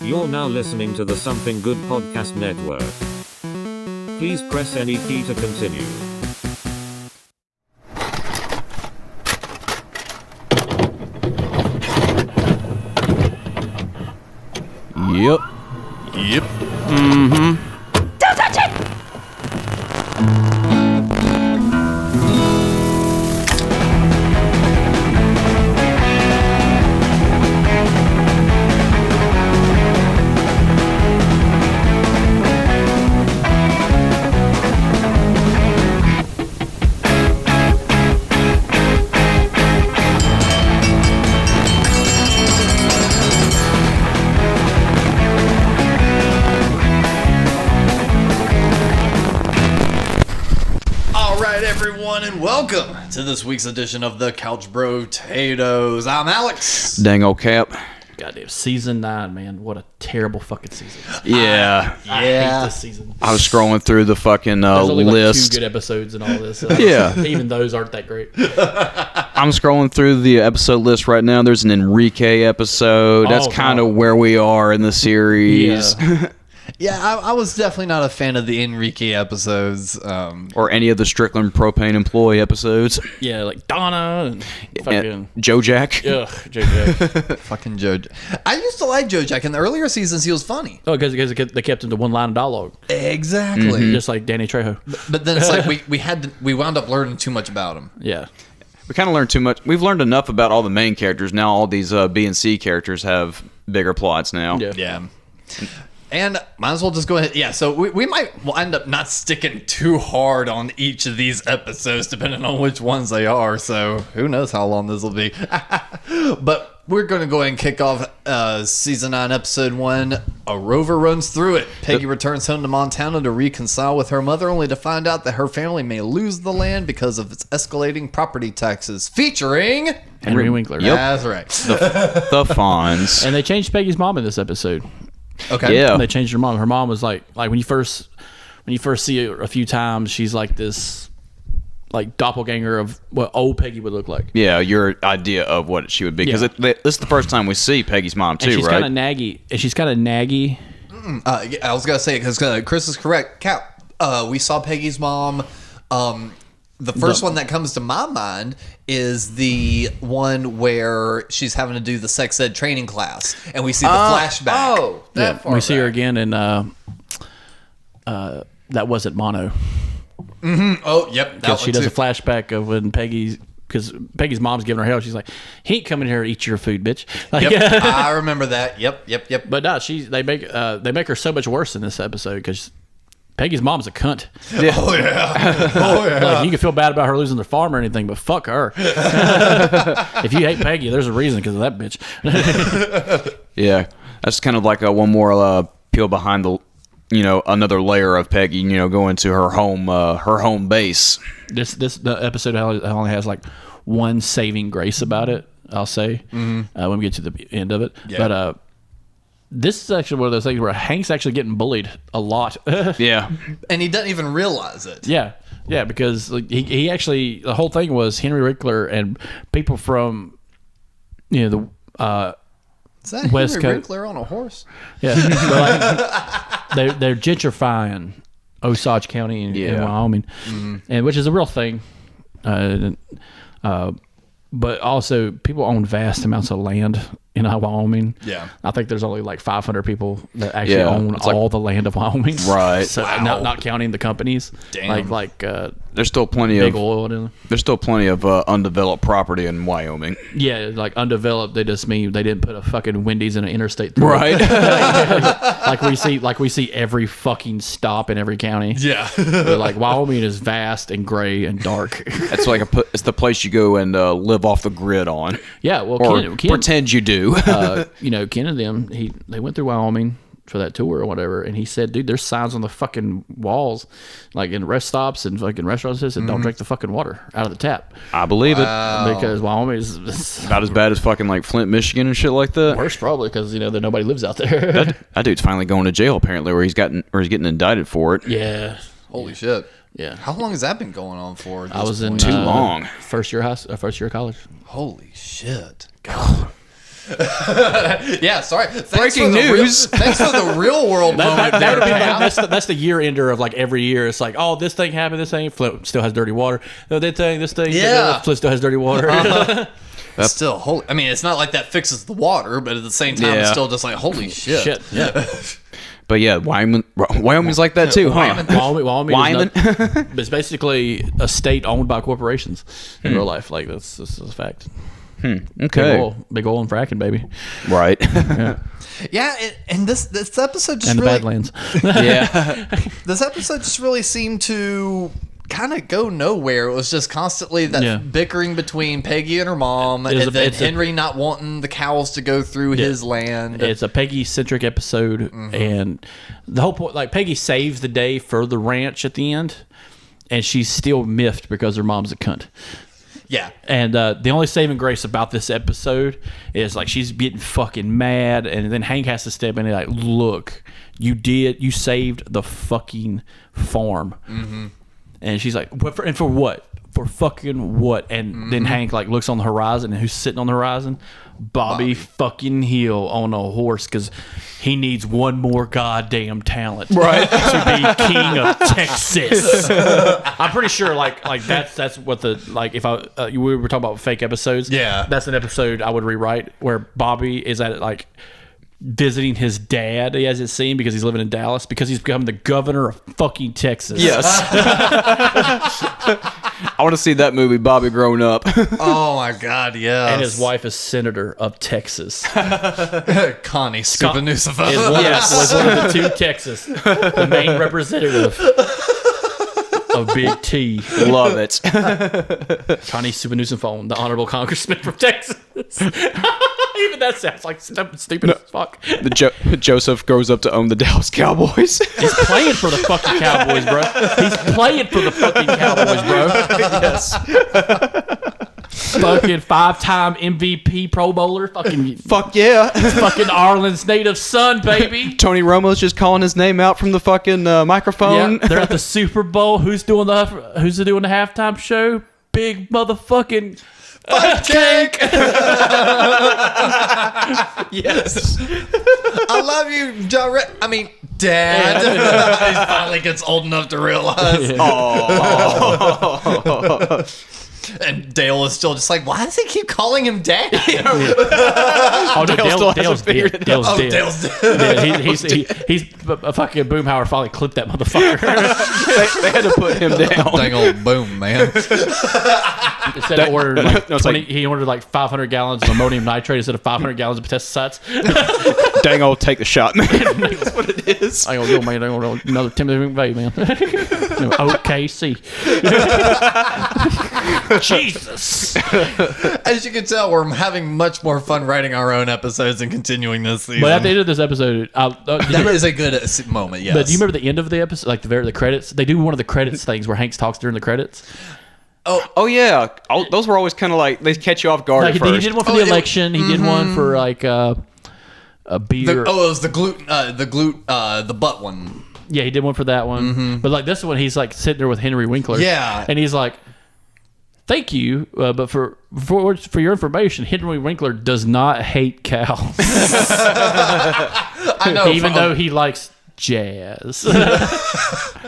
You're now listening to the Something Good Podcast Network. Please press any key to continue. Yep. Mm-hmm. Don't touch it! Everyone, and welcome to this week's edition of the Couch Brotatoes. I'm Alex. Dang old Cap. Goddamn, season 9, man. What a terrible fucking season. Yeah. I hate this season. I was scrolling through the fucking There's only list. like 2 good episodes and all this. Yeah. Even those aren't that great. I'm scrolling through the episode list right now. There's an Enrique episode. That's kind of where we are in the series. Yeah. Yeah, I was definitely not a fan of the Enrique episodes. Or any of the Strickland propane employee episodes. Yeah, like Donna and fucking Joe Jack. Ugh, JJ. Fucking Joe. I used to like Joe Jack. In the earlier seasons, he was funny. Oh, because they kept him to one line of dialogue. Exactly. Just like Danny Trejo. But then it's like we wound up learning too much about him. Yeah. We kind of learned too much. We've learned enough about all the main characters. Now all these B and C characters have bigger plots now. Yeah. And might as well just go ahead. Yeah, so we'll end up not sticking too hard on each of these episodes, depending on which ones they are. So who knows how long this will be. But we're going to go ahead and kick off Season 9, Episode 1. A rover runs through it. Peggy returns home to Montana to reconcile with her mother, only to find out that her family may lose the land because of its escalating property taxes. Featuring Henry Winkler. Yep. That's right. The Fonz. And they changed Peggy's mom in this episode. Okay. Yeah. And they changed her mom. Her mom was like when you first see her a few times, she's like this like doppelganger of what old Peggy would look like. Yeah, your idea of what she would be. Because this is the first time we see Peggy's mom, too, and she's right? kind of naggy. And she's kind of naggy. Yeah, I was going to say, because Chris is correct. Cap, we saw Peggy's mom. The first one that comes to my mind is the one where she's having to do the sex ed training class, and we see the flashback. Oh, that far We see her back. again in that wasn't Mono. Oh, yep. Because she does a flashback of when because Peggy's mom's giving her hell. She's like, "He ain't coming here to eat your food, bitch." Like, Yep, I remember that. Yep. But no, they make her so much worse in this episode because Peggy's mom's a cunt. Oh yeah. Like, you can feel bad about her losing the farm or anything, but fuck her. If you hate Peggy, there's a reason because of that bitch. Yeah, that's kind of like one more peel behind the, another layer of Peggy, going to her home base. The episode only has like one saving grace about it, I'll say, when we get to the end of it. Yeah. But this is actually one of those things where Hank's actually getting bullied a lot. Yeah. And he doesn't even realize it. Yeah, because like, he actually, the whole thing was Henry Winkler and people from, Is that West Henry Coast. Winkler on a horse? Yeah, they're gentrifying Osage County in Wyoming, and which is a real thing. But also, people own vast amounts of land in Wyoming. Yeah. I think there's only like 500 people that actually own it's like- all the land of Wyoming. Right. So Wow. not counting the companies. Damn. Like There's still plenty big of oil in them. there's still plenty of undeveloped property in Wyoming. Yeah, like undeveloped. They just mean they didn't put a fucking Wendy's in an interstate. through it. Right. like we see every fucking stop in every county. Yeah. But like Wyoming is vast and gray and dark. It's like it's the place you go and live off the grid on. Yeah, well, Or Ken, pretend you do. Ken and them, they went through Wyoming for that tour or whatever, and he said, dude, there's signs on the fucking walls, like in rest stops and fucking restaurants that said, don't drink the fucking water out of the tap. I believe it. Because Wyoming is About as bad as fucking like Flint, Michigan and shit like that. worse probably because, that nobody lives out there. That dude's finally going to jail apparently, where he's getting indicted for it. Yeah. Holy shit. Yeah. How long has that been going on for? at I this was in point? Too long. first year of college. Holy shit. God. Yeah, sorry. Thanks Breaking for the news. Thanks for the real world moment. That would be there, like, Pam. that's the year ender of like every year. It's like, oh, this thing happened, this thing still has dirty water. No, this thing, Yeah. still has dirty water. Still, holy. I mean, it's not like that fixes the water, but at the same time, it's Yeah. still just like, holy shit. Shit, yeah. But yeah, Wyoming's like that too, huh? Wyoming it's basically a state owned by corporations in real life. Like that's a fact. Okay. Big oil and fracking, baby. Right. Yeah, and this episode just And the really Badlands. Yeah. this episode just really seemed to kind of go nowhere. It was just constantly that bickering between Peggy and her mom, and then Henry not wanting the cows to go through his land. It's a Peggy-centric episode, and the whole point, like, Peggy saves the day for the ranch at the end, and she's still miffed because her mom's a cunt. Yeah. And the only saving grace about this episode is, like, she's getting fucking mad, and then Hank has to step in and like, look, you saved the fucking farm. Mm-hmm. And she's like, and for what? For fucking what? And then Hank like looks on the horizon, and who's sitting on the horizon? Bobby fucking Hill on a horse, because he needs one more goddamn talent, right, to be king of Texas. I'm pretty sure like that's what the like if I we were talking about fake episodes. Yeah, that's an episode I would rewrite where Bobby is at like visiting his dad he hasn't seen because he's living in Dallas because he's become the governor of fucking Texas. Yes. I want to see that movie, Bobby growing up. Oh my God, yes. And his wife is senator of Texas. Connie Stupanusifa. Was one of the two Texas, the main representative of Big T. Love it. Connie Stupanusifa, the honorable congressman from Texas. Even that sounds like stupid as fuck. Joseph grows up to own the Dallas Cowboys. He's playing for the fucking Cowboys, bro. He's playing for the fucking Cowboys, bro. Yes. Fucking 5-time MVP Pro Bowler. Fuck yeah. Fucking Arlen's native son, baby. Tony Romo's just calling his name out from the fucking microphone. Yeah, they're at the Super Bowl. Who's doing the halftime show? Big motherfucking Cake. Yes. I love you, Dad. He finally gets old enough to realize. Oh. And Dale is still just like, why does he keep calling him Dad? Oh, no, Dale's dead. Dale's dead. Dale's dead. Yeah, he's a fucking Boomhauer finally clipped that motherfucker. they had to put him down. Dang old boom, man. Instead of ordering like 20, he ordered like 500 gallons of ammonium nitrate instead of 500 gallons of pesticides. Dang old take the shot, man. That's what it is. I ain't gonna go, man. I ain't gonna another Timothy McVeigh, man. OKC. Jesus. As you can tell, we're having much more fun writing our own episodes and continuing this season. But at the end of this episode, that is a good moment, yes. But do you remember the end of the episode, like the credits? They do one of the credits things where Hanks talks during the credits. Oh yeah. Those were always kind of like, they catch you off guard Like, at first. he did one for the election. He did one for like a beer. It was the the butt one. Yeah, he did one for that one. But like this one, he's like sitting there with Henry Winkler. Yeah. And he's like, thank you, but for your information, Henry Winkler does not hate cows. I know. Even though he likes jazz.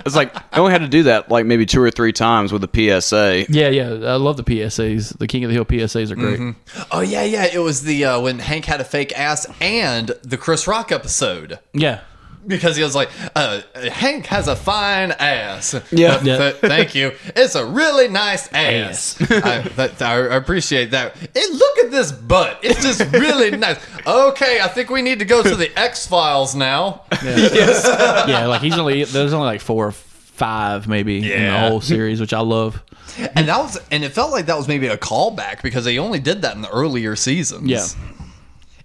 It's like, I only had to do that like maybe 2 or 3 times with the PSA. Yeah, I love the PSAs. The King of the Hill PSAs are great. Oh yeah. It was the when Hank had a fake ass and the Chris Rock episode. Yeah. Because he was like, Hank has a fine ass. Yeah. Thank you. It's a really nice ass. I appreciate that. Hey, look at this butt. It's just really nice. Okay, I think we need to go to the X-Files now. Yeah. Yes. Yeah, like there's only like 4 or 5 maybe in the whole series, which I love. And it felt like that was maybe a callback because they only did that in the earlier seasons. Yeah.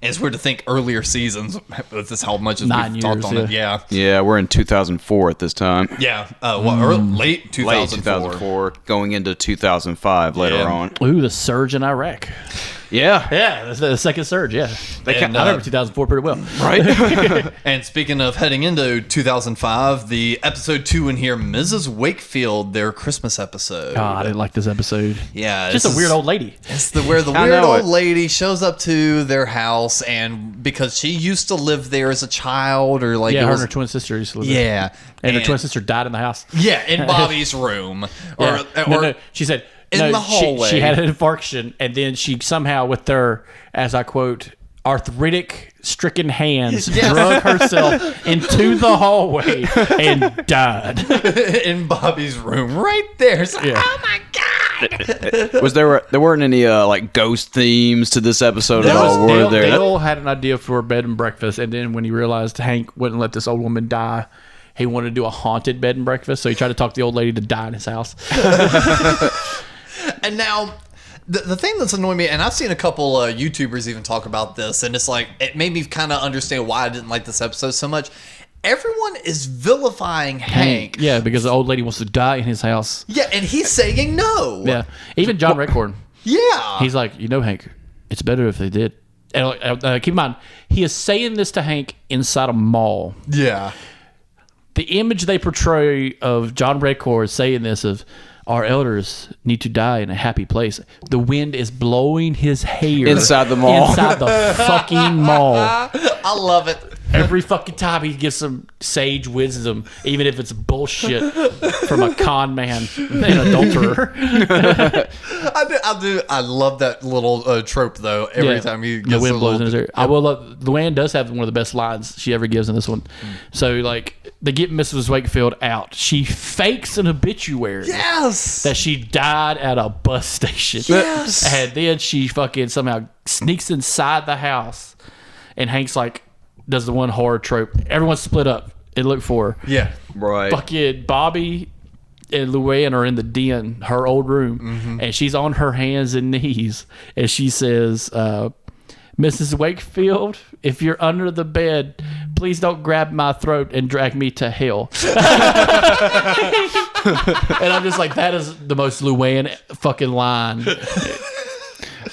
And it's weird to think earlier seasons. This is how much as 9 we've talked years, on it. Yeah. Yeah, we're in 2004 at this time. Yeah. Late 2004. Late 2004, going into 2005 later on. Ooh, the surge in Iraq. Yeah. Yeah, that's the second surge. Yeah, And, I remember 2004 pretty well. Right. And speaking of heading into 2005, the episode 2 in here, Mrs. Wakefield, their Christmas episode. Oh, I didn't like this episode. Yeah, Just a weird old lady. It's where the I weird know old it. lady shows up to their house, and because she used to live there as a child, or like Yeah, it her was, and her twin sister used to live there. yeah, And her twin sister died in the house. yeah, in Bobby's room, or, Yeah. or No, she said in no, the hallway. She had an infarction, and then she somehow, with her, as I quote, arthritic-stricken hands, Yes. drug herself into the hallway and died. in Bobby's room, right there. So, Yeah. Oh my god! There weren't any like ghost themes to this episode at all, were there? Dale had an idea for a bed and breakfast, and then when he realized Hank wouldn't let this old woman die, he wanted to do a haunted bed and breakfast, so he tried to talk the old lady to die in his house. And now, the thing that's annoying me, and I've seen a couple YouTubers even talk about this, and it's like, it made me kind of understand why I didn't like this episode so much. Everyone is vilifying Hank. Yeah, because the old lady wants to die in his house. Yeah, and he's saying no. Yeah, even John Redcorn. Yeah. He's like, Hank, it's better if they did. And keep in mind, he is saying this to Hank inside a mall. Yeah. The image they portray of John Redcorn saying this of our elders need to die in a happy place. The wind is blowing his hair Inside the mall. Inside the fucking mall. I love it. Every fucking time he gives some sage wisdom, even if it's bullshit from a con man and adulterer. I love that little trope though. Every Yeah. time he The gets wind a blows in little, his ear. I will love. Luann does have one of the best lines she ever gives in this one. So like they get Mrs. Wakefield out. She fakes an obituary. yes. That she died at a bus station. Yes. And then she fucking somehow sneaks inside the house, and Hank's like, does the one horror trope. Everyone's split up and look for her. Yeah. Right. Fucking Bobby and Luann are in the den, her old room, and she's on her hands and knees, and she says, Mrs. Wakefield, if you're under the bed, please don't grab my throat and drag me to hell. And I'm just like, that is the most Luann fucking line.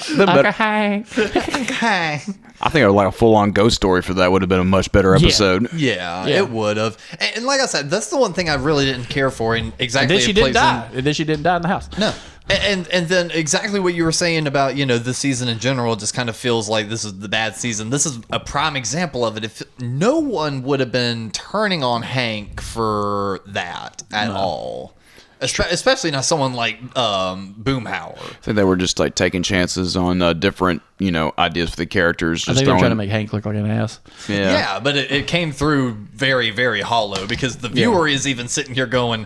Hank. Hey. I think like a full-on ghost story for that would have been a much better episode. Yeah, Yeah. it would have. And like I said, that's the one thing I really didn't care for. And exactly, And then she it didn't plays die. And then she didn't die in the house. No. And then exactly what you were saying about, the season in general just kind of feels like this is the bad season. This is a prime example of it. If no one would have been turning on Hank for that at all. Especially not someone like Boomhauer. I think they were just like taking chances on different, ideas for the characters. I Just think they're trying to throwing, make Hank look like an ass. Yeah, but it came through very, very hollow because the viewer is even sitting here going,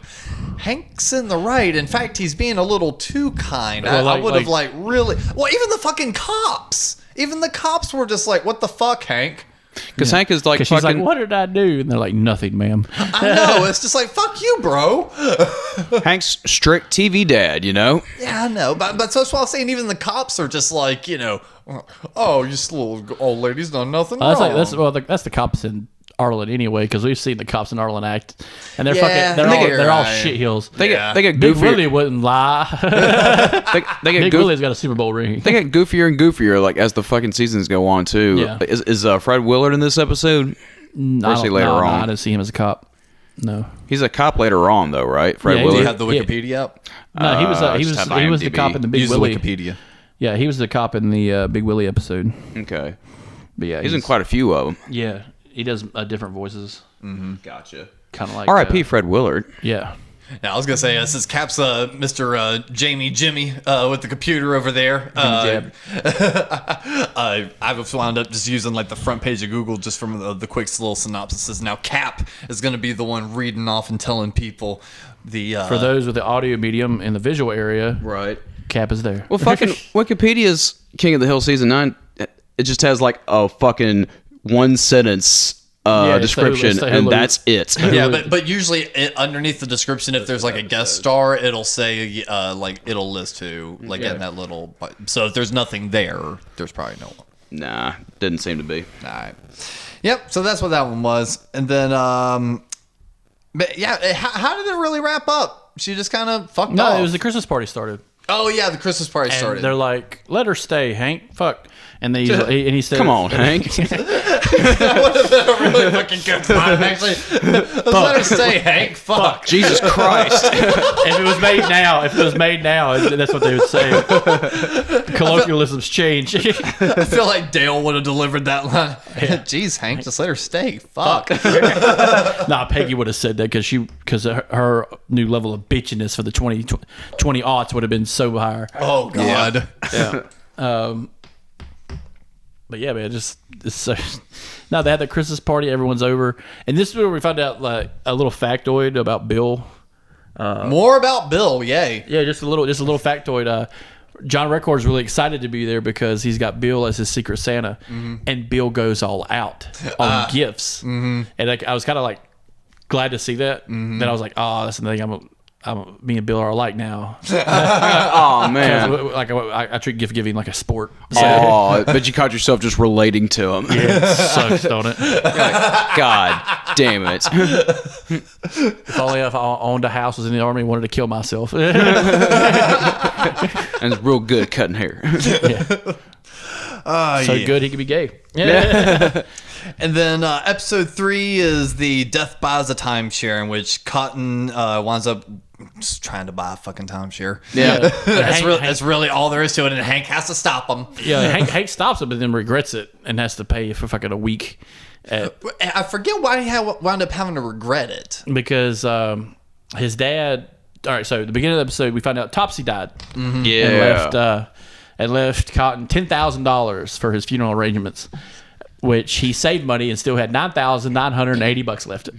Hank's in the right. In fact, he's being a little too kind. Well, I would have really... Well, even the fucking cops. Even the cops were just like, what the fuck, Hank? Because Hank is like Because fucking. she's like, what did I do? And they're like, nothing, ma'am. I know. It's just like, fuck you, bro. Hank's strict TV dad, Yeah, I know. But so that's why I was saying even the cops are just like, oh, you little old lady's done nothing wrong. That's the cops in Arlen anyway, because we've seen the cops in Arlen act, and they're Yeah, they're all right. shit heels. They get Big goofier. Willie wouldn't lie. They get Big goof- Willie's got a Super Bowl ring. They get goofier and goofier like as the fucking seasons go on too. Yeah. Is Fred Willard in this episode? Or is he later on? I didn't see him as a cop. No, He's a cop later on though, right? Fred Yeah, Do Willard. you have the Wikipedia up? no, he was just have he was the IMDb. cop in the Big Use Willie. the Wikipedia. Yeah, he was the cop in the Big Willie episode. Okay. But yeah, He's in quite a few of them. Yeah, he does different voices, Gotcha. kind of like R.I.P. Fred Willard. Yeah. Now, I was going to say, this is Cap's Mr. Jamie Jimmy with the computer over there. Jab. I was wound up just using like the front page of Google just from the quick little synopsis. Now, Cap is going to be the one reading off and telling people the... For those with the audio medium in the visual area, Right. Cap is there. Well, fucking Wikipedia's King of the Hill season 9. It just has like a fucking one sentence Yeah, it's the Hulu- description, it's the and Hulu. that's it. Yeah, but usually underneath the description, if there's like a guest star, it'll say like it'll list who like in that little. So if there's nothing there, there's probably no one. Nah, didn't seem to be. All right. Yep. So that's what that one was, and then but yeah, how did it really wrap up? She just kind of fucked off. No, it was the Christmas party started. Oh yeah, the Christmas party And started. they're like, "Let her stay, Hank. Fuck." And he said, Come on, Hank. That would have been a really fucking good line, actually. Let's let her stay, Hank. Fuck. Jesus Christ. If it was made now, that's what they would say. Colloquialisms change. I feel like Dale would have delivered that line. Jeez, Hank, just let her stay. Fuck. Nah, Peggy would have said that because her new level of bitchiness for the 20 aughts would have been so higher. Oh God. Yeah. But yeah, man, it's so. Now they had the Christmas party, everyone's over, and this is where we found out like a little factoid about Bill. More about Bill, yay. Yeah, just a little factoid. John Record's really excited to be there because he's got Bill as his Secret Santa, and Bill goes all out on gifts, and I was kind of like glad to see that. Then I was like, oh, that's the thing. Me and Bill are alike now. Oh man. Like I treat gift giving like a sport. So, Oh, but you caught yourself just relating to him. yeah, it sucks, don't it? God damn it. If only if I owned a house, was in the army, wanted to kill myself. And it's real good at cutting hair. So good he could be gay. And then episode 3 is the Death Buys a Timeshare, in which Cotton winds up just trying to buy a fucking timeshare. Yeah. That's really all there is to it, and Hank has to stop him. Yeah, Hank stops it, but then regrets it and has to pay for fucking a week. I forget why he wound up having to regret it. Because his dad. All right, so at the beginning of the episode, we find out Topsy died Yeah. and left Cotton $10,000 for his funeral arrangements, which he saved money and still had $9,980 left.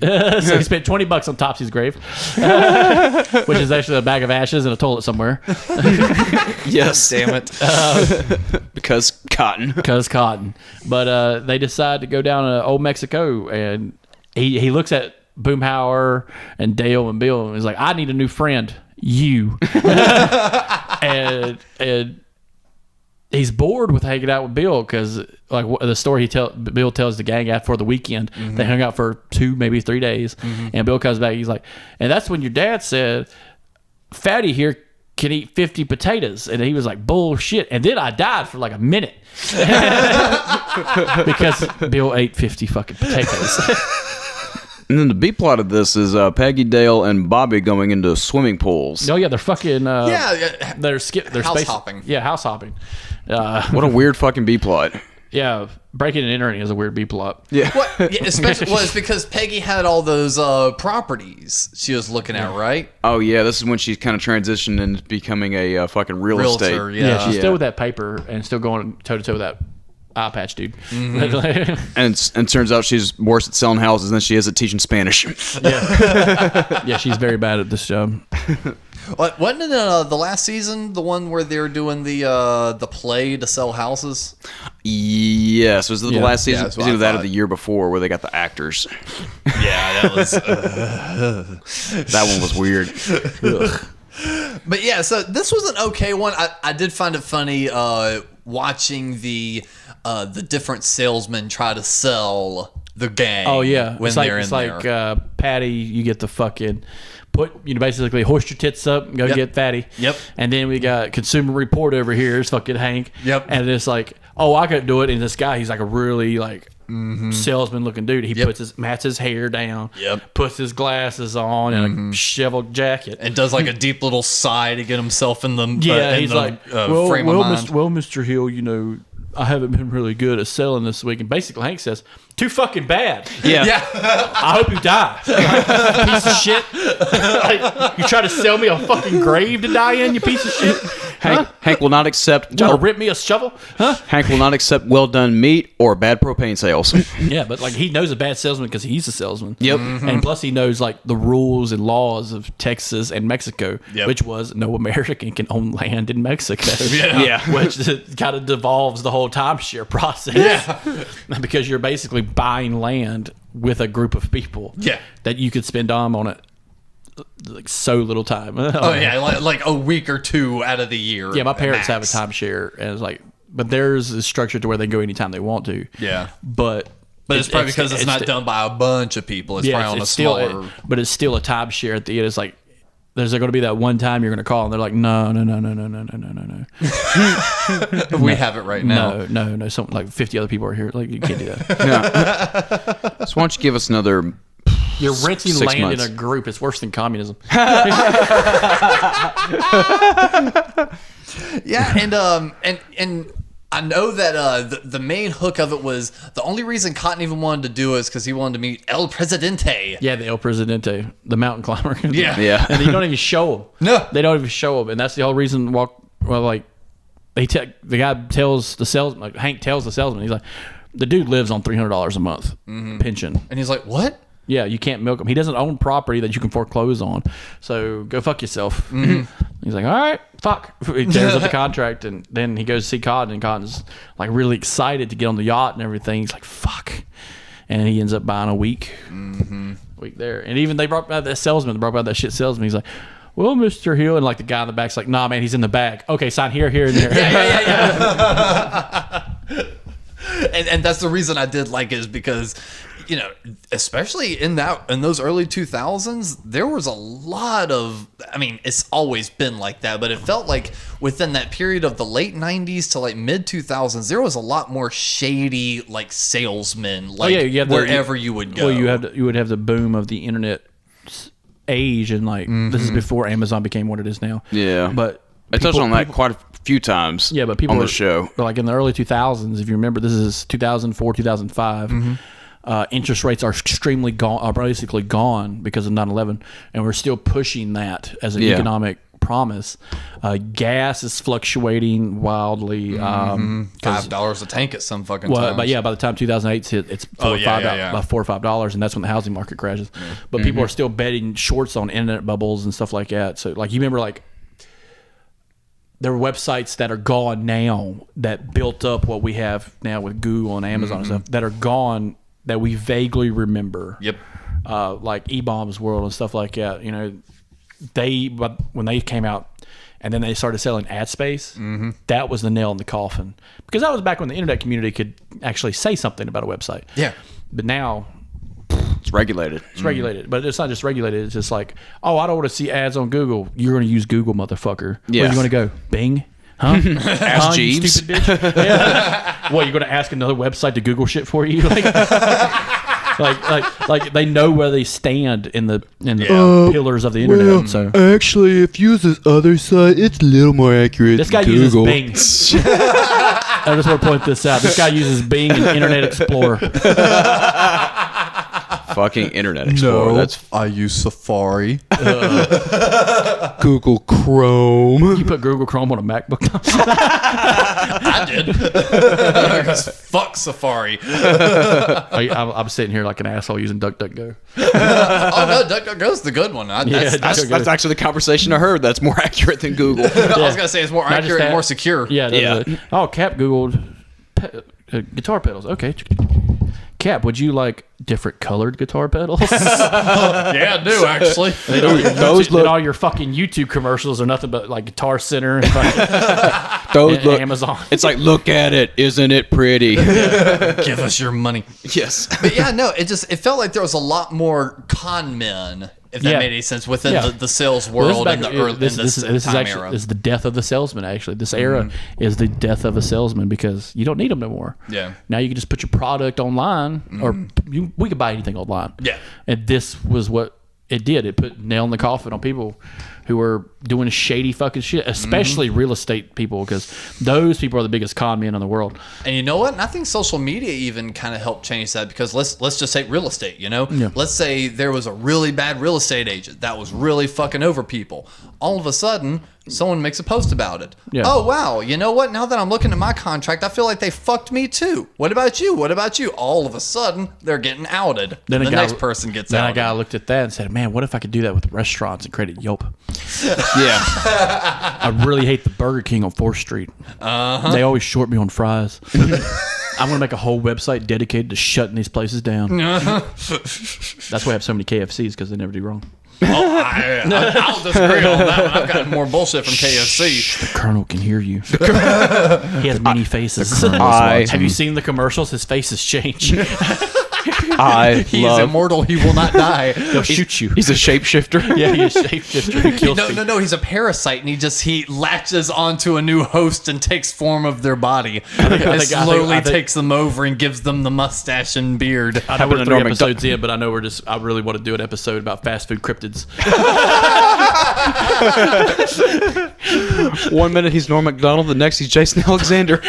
So he spent $20 on Topsy's grave, which is actually a bag of ashes and a toilet somewhere. Yes. Damn it. Because cotton. Because Cotton. But they decide to go down to Old Mexico, and he looks at Boomhauer and Dale and Bill and he's like, I need a new friend. You. and he's bored with hanging out with Bill because, like, the story Bill tells the gang after the weekend, they hung out for 2, maybe 3 days, and Bill comes back. He's like, and that's when your dad said, Fatty here can eat 50 potatoes, and he was like, bullshit. And then I died for like a minute because Bill ate 50 fucking potatoes. And then the B plot of this is Peggy, Dale, and Bobby going into swimming pools. Oh yeah, they're fucking Yeah. they're House hopping. Yeah, house hopping. What a weird fucking B plot. Yeah, breaking and entering is a weird B plot. Yeah. What? Yeah, especially it's because Peggy had all those properties she was looking at, right? Oh yeah, this is when she's kind of transitioned and becoming a fucking real estate. Realtor, Yeah, she's Yeah. still with that paper and still going toe to toe with that eye patch dude. And turns out she's worse at selling houses than she is at teaching Spanish. Yeah, she's very bad at this job. Wasn't it the last season the one where they were doing the play to sell houses? Yes, was it the Yeah. last season? Yeah, It that's was what either I that or thought. the year before where they got the actors. Yeah, that was. That one was weird. But yeah, so this was an okay one. I did find it funny watching the different salesmen try to sell the gang. Oh yeah, when it's like they're it's in like there. Patty. You get the fucking basically hoist your tits up and go Yep. get Fatty. Yep. And then we got Consumer Report over here. It's fucking Hank. Yep. And it's like, oh, I could do it. And this guy, he's like a really like salesman looking dude. He Yep. mats his hair down. Yep. Puts his glasses on and a shoveled jacket. And does like a deep little sigh to get himself in the He's like, well, frame of mind. Mr. Hill, I haven't been really good at selling this week. And basically, Hank says, too fucking bad. Yeah. I hope you die. Piece of shit. Like, you try to sell me a fucking grave to die in, you piece of shit? Hank will not accept. Trying to rip me a shovel? Huh? Hank will not accept well done meat or bad propane sales. Yeah, but like he knows a bad salesman because he's a salesman. Yep. And plus he knows like the rules and laws of Texas and Mexico, Yep. which was no American can own land in Mexico. Yeah. Which kind of devolves the whole timeshare process. Yeah. Because you're basically buying land with a group of people. Yeah. That you could spend on it like so little time. Oh yeah, like a week or two out of the year. Yeah, my parents max. have a timeshare, and it's like, but theirs is structured to where they can go anytime they want to. Yeah. But But it's probably because it's not sti- done by a bunch of people. It's yeah, probably on a still, smaller. but it's still a timeshare at the end. It's like there's going to be that one time you're going to call, and they're like, no. We have it right now. No. Something like 50 other people are here. Like, you can't do that. Yeah. So why don't you give us another? You're renting 6 land months. in a group. It's worse than communism. Yeah, and I know that the main hook of it was the only reason Cotton even wanted to do it is because he wanted to meet El Presidente. Yeah, the El Presidente, the mountain climber. Yeah. And you don't even show him. No. They don't even show him, and that's the whole reason. The guy tells the salesman, like Hank tells the salesman, he's like, the dude lives on $300 a month pension, And he's like, what? Yeah, you can't milk him. He doesn't own property that you can foreclose on. So go fuck yourself. He's like, all right, fuck. He tears up the contract, and then he goes to see Cotton, and Cotton's like really excited to get on the yacht and everything. He's like, fuck. And he ends up buying a week there. And even they brought out that salesman, that shit salesman. He's like, well, Mr. Hill. And like the guy in the back's like, nah, man, he's in the back. Okay, sign here, and there. Yeah. And that's the reason I did like it is because, you know, especially in those early 2000s, there was a lot of, I mean, it's always been like that, but it felt like within that period of the late 90s to like mid 2000s, there was a lot more shady like salesmen, like wherever you would go. Well, you would have the boom of the internet age, and like this is before Amazon became what it is now. Yeah, but I touched on that quite a few times. Yeah, but people on the show, but like in the early 2000s, if you remember, this is 2004, 2005. Interest rates are basically gone because of 9/11, and we're still pushing that as an economic promise. Gas is fluctuating wildly. $5 a tank at some fucking times. But yeah, by the time 2008 hit, it's $4 or $5, and that's when the housing market crashes. But people are still betting shorts on internet bubbles and stuff like that. So like you remember, like there are websites that are gone now that built up what we have now with Google and Amazon and stuff that are gone, that we vaguely remember. Yep. Like E-Bombs World and stuff like that. You know, but when they came out and then they started selling ad space, that was the nail in the coffin. Because that was back when the internet community could actually say something about a website. Yeah. But now it's regulated. It's regulated. But it's not just regulated. It's just like, oh, I don't want to see ads on Google. You're going to use Google, motherfucker. Yeah. Where are you going to go? Bing? Huh? Ask you Jeeves. stupid bitch. Yeah. What, you're going to ask another website to Google shit for you? Like they know where they stand in the pillars of the internet. Well, So actually, if you use this other site, it's a little more accurate. this guy than uses Google. Bing. I just want to point this out. This guy uses Bing and Internet Explorer. Fucking Internet Explorer. That's I use Safari. Google Chrome. You put Google Chrome on a MacBook? I did. Because fuck Safari. I'm sitting here like an asshole using DuckDuckGo. Oh no, DuckDuckGo's the good one. that's actually the conversation I heard. That's more accurate than Google. I was gonna say it's more accurate and more secure. Yeah. Oh, Cap Googled guitar pedals. Okay. Cap, would you like different colored guitar pedals? Yeah, I do actually. Those look, all your fucking YouTube commercials are nothing but like Guitar Center and those look, Amazon. It's like, look at it, isn't it pretty? Give us your money. Yes. But yeah, no, it felt like there was a lot more con men, if that made any sense, within the sales world in the early this is era. This is the death of the salesman. Actually, this era is the death of a salesman because you don't need them no more. Yeah. Now you can just put your product online, or we could buy anything online. Yeah. And this was what it did. It put nail in the coffin on people who were doing shady fucking shit, especially real estate people, because those people are the biggest con men in the world. And you know what? And I think social media even kind of helped change that, because let's just say real estate, you know? Yeah. Let's say there was a really bad real estate agent that was really fucking over people. All of a sudden, someone makes a post about it. Yeah. Oh, wow. You know what? Now that I'm looking at my contract, I feel like they fucked me too. What about you? What about you? All of a sudden, they're getting outed. Then the next person gets outed. Then a guy looked at that and said, man, what if I could do that with restaurants and create Yelp? Yeah. I really hate the Burger King on 4th Street. They always short me on fries. I'm going to make a whole website dedicated to shutting these places down. That's why I have so many KFCs, because they never do wrong. I'll disagree on that one. I've gotten more bullshit from KFC. The Colonel can hear you. He has many faces. Have you seen the commercials? His faces change. He's immortal. He will not die. He'll shoot you. He's a shapeshifter. Yeah, he's a shapeshifter. He kills people. No. He's a parasite, and he latches onto a new host and takes form of their body. And slowly takes them over and gives them the mustache and beard. I know we're 3 episodes in, but I know I really want to do an episode about fast food cryptids. 1 minute he's Norm Macdonald, the next he's Jason Alexander.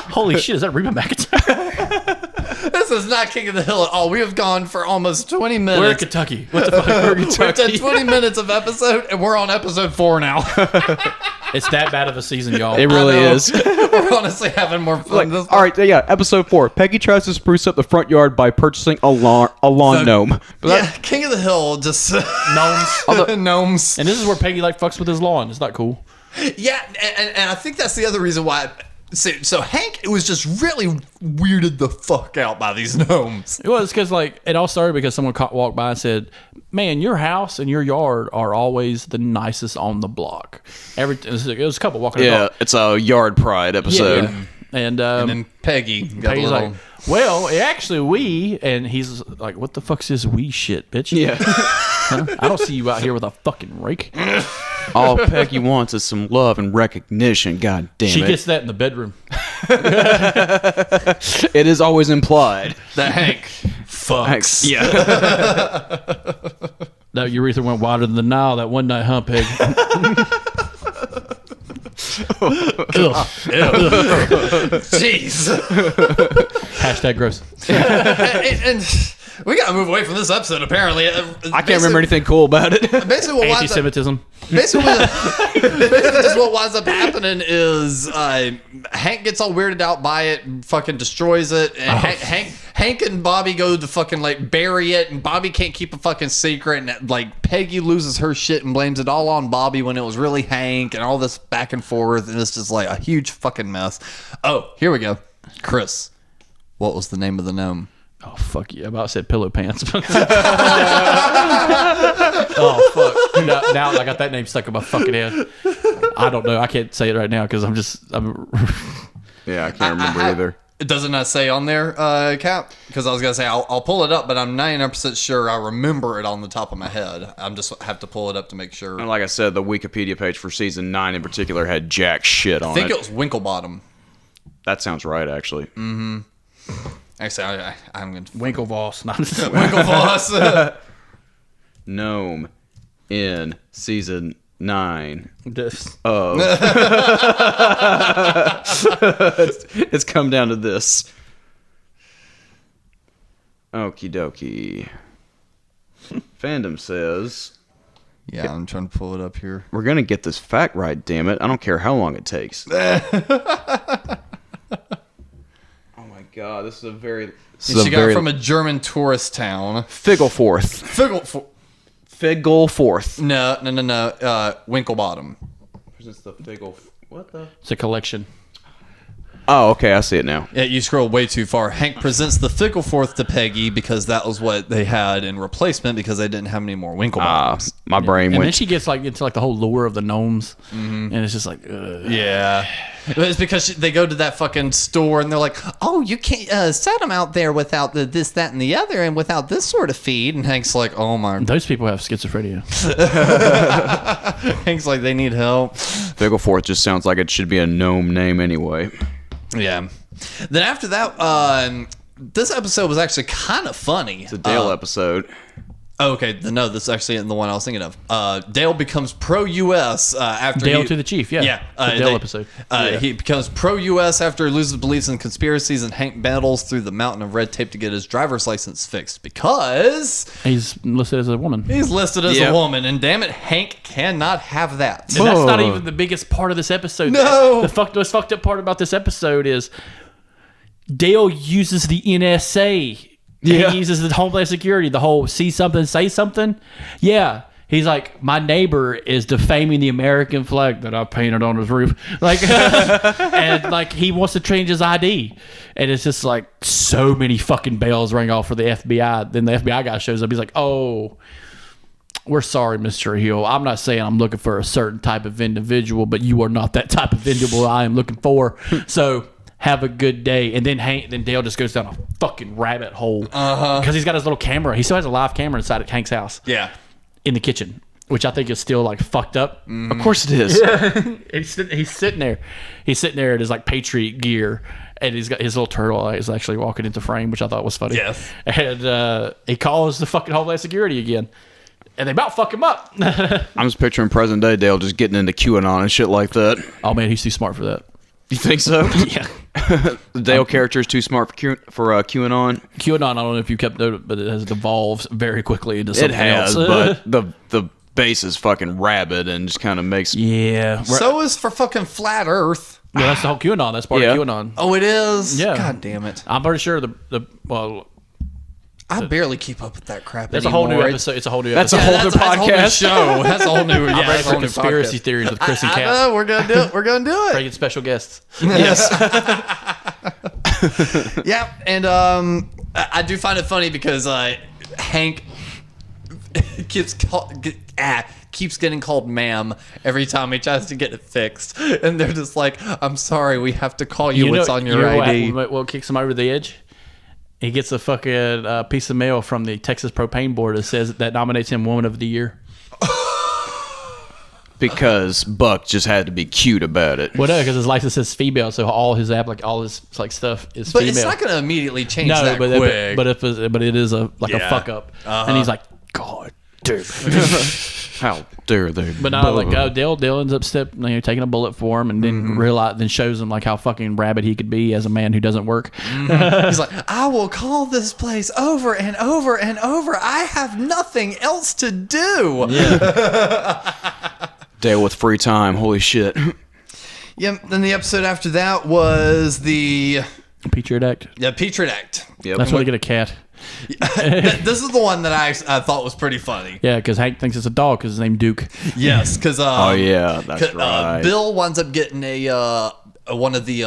Holy shit, is that Reba McEntire? This is not King of the Hill at all. We have gone for almost 20 minutes. We're in Kentucky. What the fuck? We're in Kentucky. We've done 20 minutes of episode, and we're on episode 4 now. It's that bad of a season, y'all. It really is. We're honestly having more fun. All right, yeah, episode 4. Peggy tries to spruce up the front yard by purchasing a lawn gnome. King of the Hill, just gnomes. Gnomes. And this is where Peggy fucks with his lawn. It's not cool. Yeah, and I think that's the other reason why. So Hank was just really weirded the fuck out by these gnomes. It was because it all started because someone walked by and said, "Man, your house and your yard are always the nicest on the block." It was a couple walking. Yeah, it's a yard pride episode. Yeah. And then Peggy's like, "Well, actually, we," and he's like, "What the fuck's this we shit, bitch?" Yeah. Huh? I don't see you out here with a fucking rake. All Peggy wants is some love and recognition. God damn it. She gets that in the bedroom. It is always implied that Hank fucks. Yeah. That urethra went wider than the Nile that one night, huh, Peg? Jeez. Hashtag gross. and we gotta move away from this episode. Apparently, I can't remember anything cool about it. Basically, what anti-Semitism. Basically, just what winds up happening is Hank gets all weirded out by it, and fucking destroys it. And Hank and Bobby go to fucking bury it, and Bobby can't keep a fucking secret. And Peggy loses her shit and blames it all on Bobby when it was really Hank, and all this back and forth, and it's just a huge fucking mess. Oh, here we go, Chris. What was the name of the gnome? Oh, fuck you. I about said pillow pants. Oh, fuck. Now I got that name stuck in my fucking head. I don't know. I can't say it right now because I'm Yeah, I can't remember either. Does it not say on there, Cap? Because I was going to say, I'll pull it up, but I'm 99% sure I remember it on the top of my head. I'm just have to pull it up to make sure. And like I said, the Wikipedia page for season 9 in particular had jack shit on it. I think it was Winklebottom. That sounds right, actually. Mm-hmm. Actually, I'm going to... Winklevoss. Winklevoss. Gnome in season 9. This. Oh. It's come down to this. Okie dokie. Fandom says... Yeah, I'm trying to pull it up here. We're going to get this fact right, damn it. I don't care how long it takes. God, this is a very... She got it from a German tourist town. Figglefort. No. Winklebottom. Where's the Figgle? What the? It's a collection. Oh, okay, I see it now. Yeah, you scrolled way too far. Hank presents the Figglefort to Peggy because that was what they had in replacement because they didn't have any more Winklebottoms. My brain and went... then she gets into the whole lure of the gnomes, and it's just yeah. It's because they go to that fucking store and they're like, "Oh, you can't set them out there without this, that, and the other, and without this sort of feed." And Hank's like, "Oh my!" Those people have schizophrenia. Hank's like, "They need help." Figglefort just sounds like it should be a gnome name anyway. Yeah. Then after that, this episode was actually kind of funny. It's a Dale episode. Oh, okay. No, this is actually isn't the one I was thinking of. Dale becomes pro-U.S. After Dale to the Chief, yeah. Yeah. The Dale episode. He becomes pro-U.S. after he loses beliefs in conspiracies, and Hank battles through the mountain of red tape to get his driver's license fixed because... He's listed as a woman. He's listed as a woman, and damn it, Hank cannot have that. And that's not even the biggest part of this episode. No! The most fucked up part about this episode is Dale uses the NSA. Yeah. He uses the Homeland Security, the whole see something, say something. Yeah. He's like, my neighbor is defaming the American flag that I painted on his roof. And he wants to change his ID. And it's just so many fucking bells ring off for the FBI. Then the FBI guy shows up. He's like, "Oh, we're sorry, Mr. Hill. I'm not saying I'm looking for a certain type of individual, but you are not that type of individual I am looking for." So have a good day. And then Dale just goes down a fucking rabbit hole because he's got his little camera. He still has a live camera inside at Hank's house. Yeah. In the kitchen, which I think is still like fucked up. Of course it is. He's sitting there. He's sitting there in his like Patriot gear, and he's got his little turtle is actually walking into frame, which I thought was funny. Yes. And he calls the fucking Homeland Security again, and they about fuck him up. I'm just picturing present day Dale just getting into QAnon and shit like that. Oh man, he's too smart for that. You think so? Yeah. The Dale character is too smart for QAnon. QAnon, I don't know if you kept note, but it has devolved very quickly into It something has, else. but the base is fucking rabid and just kind of makes. Yeah. So is for fucking flat Earth. Yeah, that's the whole QAnon. That's part Yeah. of QAnon. Oh, it is? Yeah. God damn it. I'm pretty sure I barely keep up with that crap there's a anymore. whole new episode. It's a whole new That's episode. a whole new podcast. That's a whole new show. That's a whole new, I'm ready that's a for whole new conspiracy podcast. theories with Chris and I Kat. know, we're going to do it. We're going to do it. Bringing special guests. Yes. Yeah, and I do find it funny because Hank keeps getting called ma'am every time he tries to get it fixed, and they're just like, "I'm sorry, we have to call you. What's on your ID?" What kicks him over the edge? He gets a fucking piece of mail from the Texas Propane Board that says that nominates him Woman of the Year. Because Buck just had to be cute about it. Well, no, because his license says female, so all his stuff is But female. it's not going to immediately change that quick. But it is a Yeah. fuck up, and he's like, God, dude. How dare they? But now, like Dale ends up taking a bullet for him, and then shows him like how fucking rabid he could be as a man who doesn't work. He's like, I will call this place over and over and over. I have nothing else to do. Dale with free time. Holy shit. Yeah. Then the episode after that was the Patriot Act. Patriot Act. Yep. That's where they get a cat. This is the one that I thought was pretty funny. Yeah, because Hank thinks it's a dog because his name Duke. Yes, because Oh yeah, that's right. Bill winds up getting one of the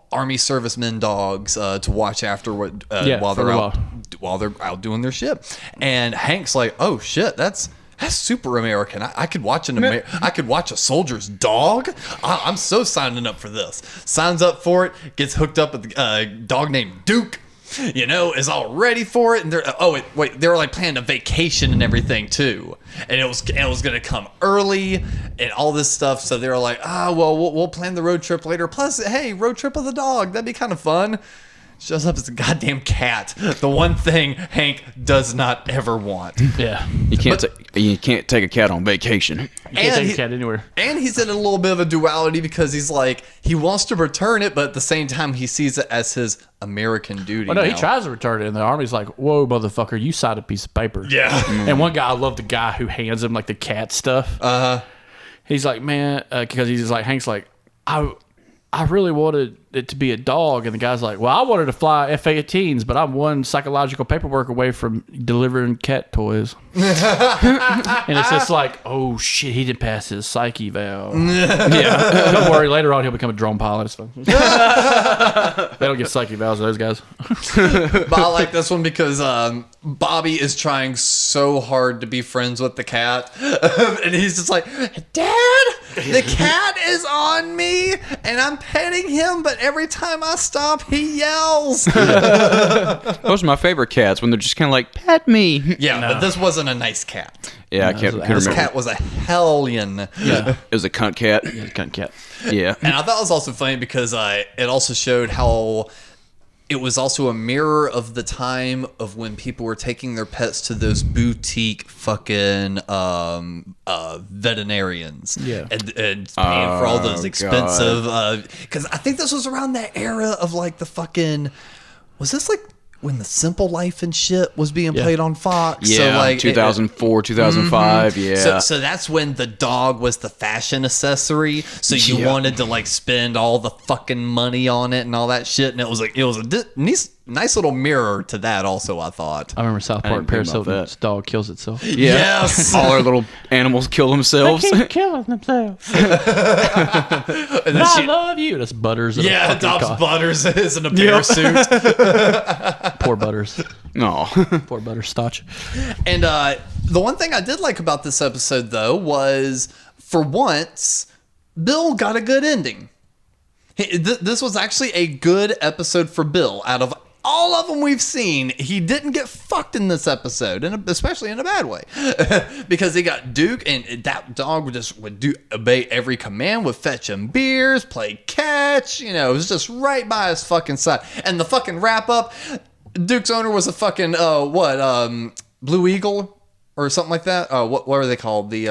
army servicemen dogs to watch after while they're out doing their shit, and Hank's like, "Oh shit, that's super American. I could watch I could watch a soldier's dog. I'm so signing up for this." Signs up for it, gets hooked up with a dog named Duke. Is all ready for it, and they were like planning a vacation and everything too, and it was gonna come early and all this stuff. So they were like, we'll plan the road trip later. Plus, hey, road trip with a dog, that'd be kind of fun. Shows up as a goddamn cat. The one thing Hank does not ever want. Yeah. You can't take a cat on vacation. You can't take a cat anywhere. And he's in a little bit of a duality because he's like, he wants to return it, but at the same time, he sees it as his American duty. Well, no, he now. tries to return it, and the army's like, "Whoa, motherfucker, you signed a piece of paper." Yeah. And one guy, I love the guy who hands him like the cat stuff. He's like, man, because he's like, Hank's like, I really wanted it to be a dog, and the guy's like, well, I wanted to fly F-18s, but I'm one psychological paperwork away from delivering cat toys. And it's just like, oh shit, he didn't pass his psyche valve. Yeah, don't worry, later on he'll become a drone pilot. It's fine. They don't get psyche valves, those guys. But I like this one because Bobby is trying so hard to be friends with the cat, and he's just like, Dad, the cat is on me, and I'm petting him, but every time I stop, he yells. Those are my favorite cats when they're just kind of like, pet me. Yeah, but this wasn't a nice cat. Yeah, I can't This remember. cat was a hellion. Yeah, It was a cunt cat. cunt cat. Yeah. And I thought it was also funny because it also showed how it was also a mirror of the time of when people were taking their pets to those boutique fucking veterinarians. Yeah. And paying for all those expensive... God. Because I think this was around that era of like the fucking... Was this like when The Simple Life and shit was being played on Fox? Yeah, So like 2004, 2005, yeah. So that's when the dog was the fashion accessory. So you wanted to like spend all the fucking money on it and all that shit. And it was a nice little mirror to that also, I thought. I remember South Park, didn't think Paris about Hilton's that. dog kills itself. Yeah. Yes. All our little animals kill themselves. killing themselves. And then I love you. That's Butters. in a yeah, fucking Dobbs co- Butters is in a bear suit. Poor Butters. No. Poor Butterscotch. And the one thing I did like about this episode, though, was for once, Bill got a good ending. Hey, this was actually a good episode for Bill. Out of all of them we've seen, he didn't get fucked in this episode, and especially in a bad way, because he got Duke, and that dog would obey every command, would fetch him beers, play catch, it was just right by his fucking side. And the fucking wrap up, Duke's owner was a fucking Blue Eagle or something like that. What were they called? The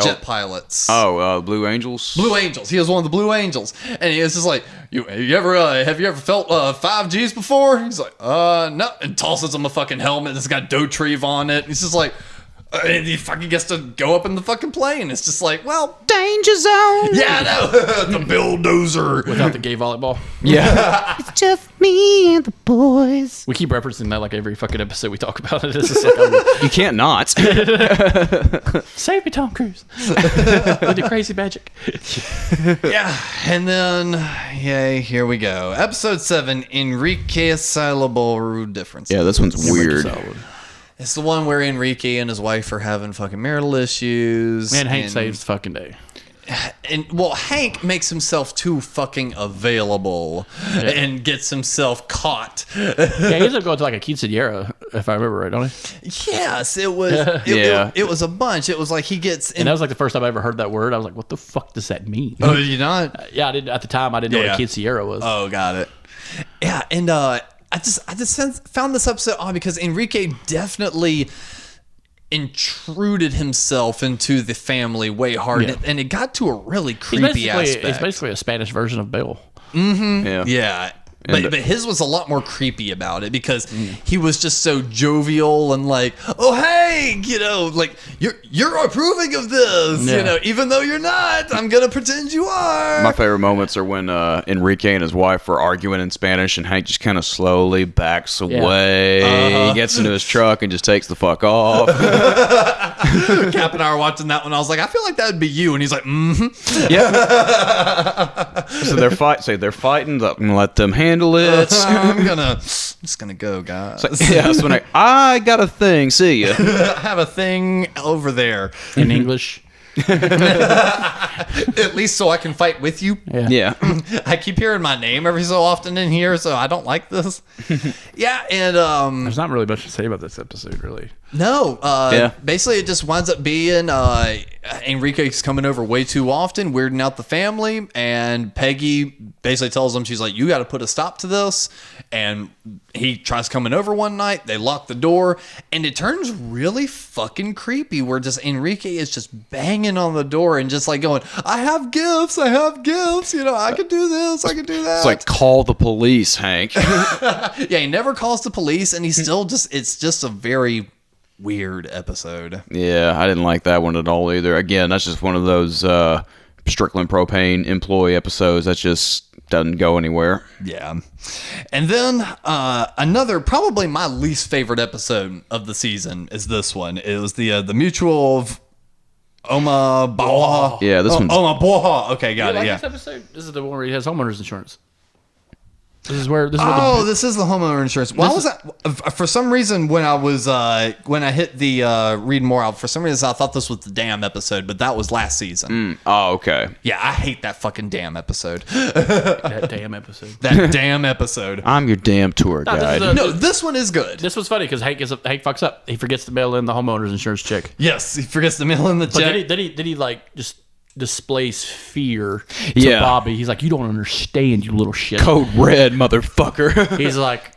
jet pilots. Blue Angels. Blue Angels. He was one of the Blue Angels, and he was just like, have you ever felt 5 Gs before? He's like, no, and tosses him a fucking helmet that's got Dotrieve on it. He's just like, and he fucking gets to go up in the fucking plane. It's just like, well, Danger zone. yeah, I know. The bulldozer. Without the gay volleyball. Yeah. It's just me and the boys. We keep referencing that like every fucking episode we talk about it. It's just like, You can't not. save me, Tom Cruise. With the crazy magic. Yeah, and then, here we go. Episode 7, Enrique Syllable Difference. Yeah, this one's weird. It's the one where Enrique and his wife are having fucking marital issues. Man, Hank saves the fucking day. And Hank makes himself too fucking available and gets himself caught. Yeah, he ends up going to like a quinceañera, if I remember right, don't he? Yes, it was. It was a bunch. It was like he gets. And that was like the first time I ever heard that word. I was like, what the fuck does that mean? Oh, did you not? Yeah, I didn't. At the time, I didn't know what a quinceañera was. Oh, got it. Yeah, and I just found this episode odd because Enrique definitely intruded himself into the family way hard, and it got to a really creepy aspect. It's basically a Spanish version of Bill. Yeah. Yeah. But his was a lot more creepy about it because he was just so jovial and like, oh hey, like you're approving of this, even though you're not. I'm gonna pretend you are. My favorite moments are when Enrique and his wife are arguing in Spanish, and Hank just kind of slowly backs away. He gets into his truck and just takes the fuck off. Cap and I were watching that one. I was like, I feel like that would be you, and he's like, Yeah. So they're fighting. I'm gonna let them handle it. I'm just gonna go, guys. So when I got a thing. See ya. I have a thing over there In English. at least so I can fight with you. Yeah. I keep hearing my name every so often in here, so I don't like this. Yeah, and There's not really much to say about this episode, really. no, Yeah. basically it just winds up being Enrique's coming over way too often, weirding out the family, and Peggy basically tells him, she's like, you got to put a stop to this. And he tries coming over one night, they lock the door, and it turns really fucking creepy where just Enrique is just banging on the door and just like going, I have gifts, I can do this, I can do that. It's like, call the police, Hank. Yeah, he never calls the police, and he's still it's just a very weird episode. Yeah, I didn't like that one at all either. Again, that's just one of those Strickland Propane employee episodes that just doesn't go anywhere. Yeah. And then another, probably my least favorite episode of the season is this one. It was the Mutual of Omaha. Yeah, this one's... Omaha. Okay, got it. Like Yeah. this episode? This is the one where he has homeowners insurance. This is where. This This is the homeowner insurance. Why was that? For some reason, when I was when I hit the read more out, for some reason I thought this was the damn episode, but that was last season. Oh, okay. Yeah, I hate that fucking damn episode. that damn episode. That damn episode. I'm your damn tour guide. No, this one is good. This was funny because Hank fucks up. He forgets to mail in the homeowner's insurance check. Yes, he forgets to mail in the But check. did he like just displays fear to Yeah. Bobby? He's like, you don't understand, you little shit. Code red, motherfucker. He's like,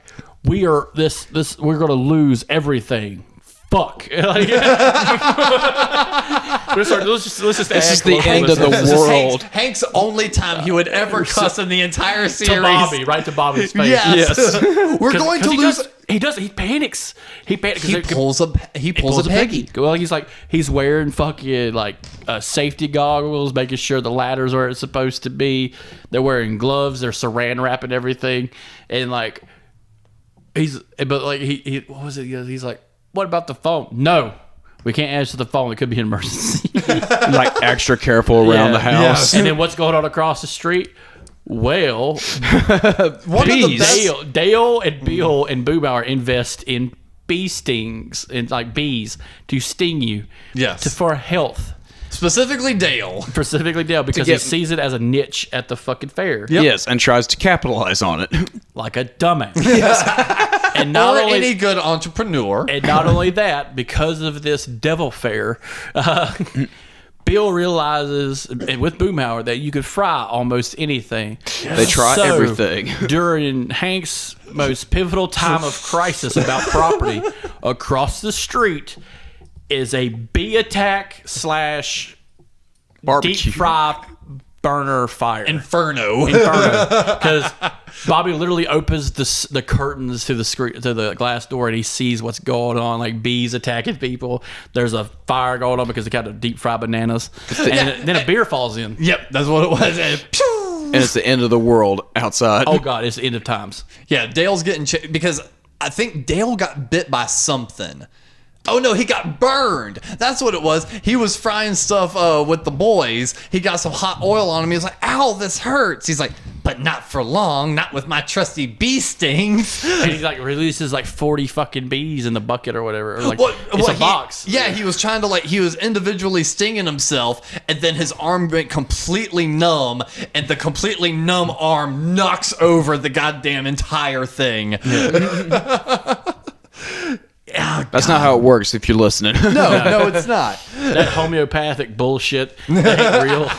we're gonna lose everything. Fuck. Like, let's just This is act the local. end of the This is world. Hank's only time he would ever cuss in the entire series. to Bobby, right to Bobby's face. Yes. We're going to lose. He panics. He panics. He pulls a Peggy. Well, he's wearing fucking like safety goggles, making sure the ladder's where it's supposed to be. They're wearing gloves. They're saran wrapping everything, and like he what was it? He's like, what about the phone? No, we can't answer the phone. It could be an emergency. Like extra careful around the house. And then what's going on across the street? Well, One of the best. Dale and Bill and Boomhauer invest in bee stings and like bees to sting you. Yes. For health. Specifically Dale. Because he sees it as a niche at the fucking fair. Yes, and tries to capitalize on it. Like a dumbass. And not Or only any good entrepreneur. And not only that, because of this devil fair, Bill realizes with Boomhauer that you could fry almost anything. They try everything. During Hank's most pivotal time of crisis about property, across the street is a bee attack / Barbecue. deep fry burner fire. Inferno. Because Bobby literally opens the curtains to the glass door and he sees what's going on, like bees attacking people. There's a fire going on because they got to deep fry bananas, and then a beer falls in. Yep, that's what it was. And, And it's the end of the world outside. Oh god, it's the end of times. yeah, Dale's getting because I think Dale got bit by something. Oh no, he got burned. That's what it was. He was frying stuff with the boys. He got some hot oil on him. He was like, "Ow, this hurts." He's like, "But not for long. Not with my trusty bee stings." And he like releases like 40 fucking bees in the bucket or whatever. Or like What- it's what a he- box. Yeah, he was trying to he was individually stinging himself, and then his arm went completely numb, and the completely numb arm knocks over the goddamn entire thing. That's not how it works if you're listening. No, it's not. That homeopathic bullshit that ain't real.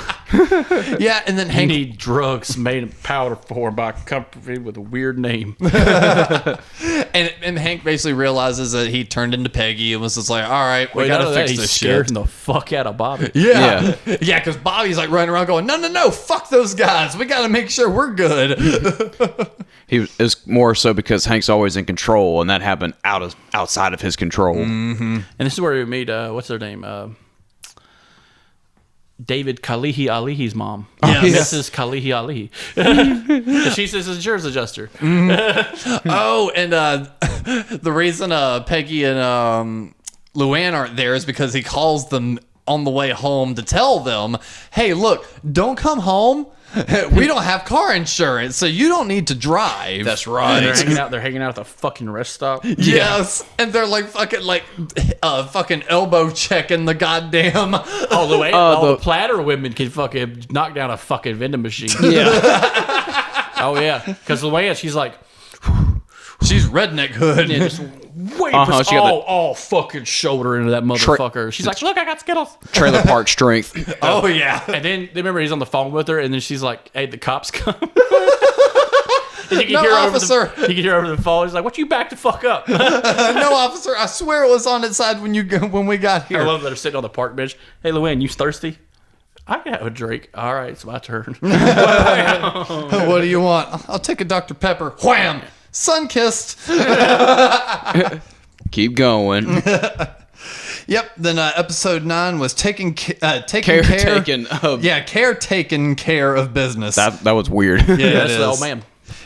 Yeah, and then You Hank need drugs made in powder form by a company with a weird name. and Hank basically realizes that he turned into Peggy and was just like, "All right, we gotta fix he's this scaring shit." the fuck out of Bobby. Yeah, because Bobby's like running around going, "No, fuck those guys. We gotta make sure we're good." It was more so because Hank's always in control, and that happened outside of his control. And this is where we meet, what's her name? David Kalihi Alihi's mom. Yes. Mrs. Kalihi Alihi. She's his insurance adjuster. Oh, and the reason Peggy and Luann aren't there is because he calls them on the way home to tell them, "Hey, look, don't come home. We don't have car insurance, so you don't need to drive." That's And right. they're hanging out at the fucking rest stop. Yes, and they're like fucking elbow checking the goddamn. Oh, the way all the- the platter women can fucking knock down a fucking vending machine. Yeah. Oh, yeah. Because Luann, she's like, She's redneck hood. yeah, just wait She got the- all fucking shoulder into that motherfucker. She's like, look, I got Skittles. Trailer park strength. Oh yeah. And then remember he's on the phone with her, and then she's like, "Hey, the cops come." And you can No, hear officer. you can hear over the phone. He's like, "What you back the fuck up?" No, officer. I swear it was on its side when we got I here. love that they're sitting on the park bench. Hey, Luann, you thirsty? I can have a drink. All right, it's my turn. What do you want? I'll take a Dr. Pepper. Wham! Sun kissed. Keep going. Yep. Then episode 9 was taking care. Caretaking of- Yeah, caretaking care of business. That was weird. yeah, That's it the is. old man.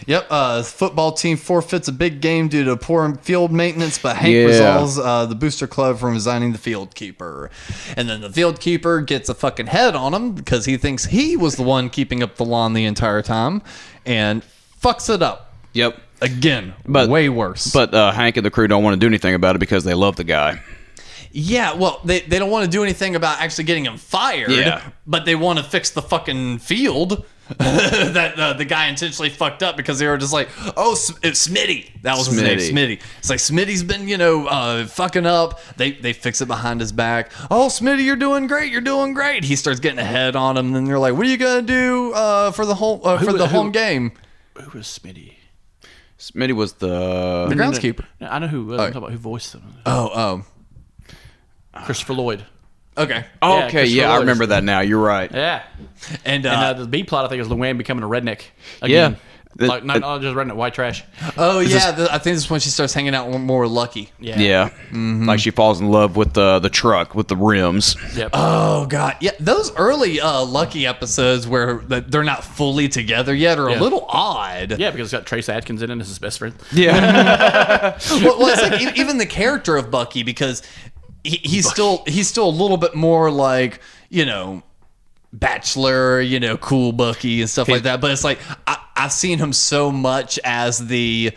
Yep. Football team forfeits a big game due to poor field maintenance, but Hank Yeah. resolves the booster club from resigning the field keeper. And then the field keeper gets a fucking head on him because he thinks he was the one keeping up the lawn the entire time and fucks it up. Yep. Again, But- way worse. But Hank and the crew don't want to do anything about it because they love the guy. yeah, well, they don't want to do anything about actually getting him fired, Yeah. but they want to fix the fucking field that the guy intentionally fucked up because they were just like, "Oh, it's Smitty." That was his name, Smitty. Smitty. It's like Smitty's been, fucking up. They fix it behind his back. "Oh, Smitty, you're doing great. You're doing great." He starts getting a head on him, and then they're like, "What are you gonna do for the home game?" Who was Smitty? Smitty was the The groundskeeper. No, I know who. I'm talking about who voiced him. Oh, Christopher Lloyd. okay. Oh, okay, Christopher yeah, I Lloyd. remember that now. You're right. Yeah. And And the B plot, I think, is Luann becoming a redneck again. Yeah. Like, not just redneck, white trash. oh yeah, I think this is when she starts hanging out more with Lucky. Yeah. Yeah. Like she falls in love with the truck with the rims. Yep. Oh god, yeah, those early Lucky episodes where they're not fully together yet are a Yeah. little odd. Yeah, because it's got Trace Adkins in it as his best friend. Yeah. Well, it's like even the character of Bucky because he's still a little bit more like bachelor, cool Bucky and stuff like that. But it's like I've seen him so much as the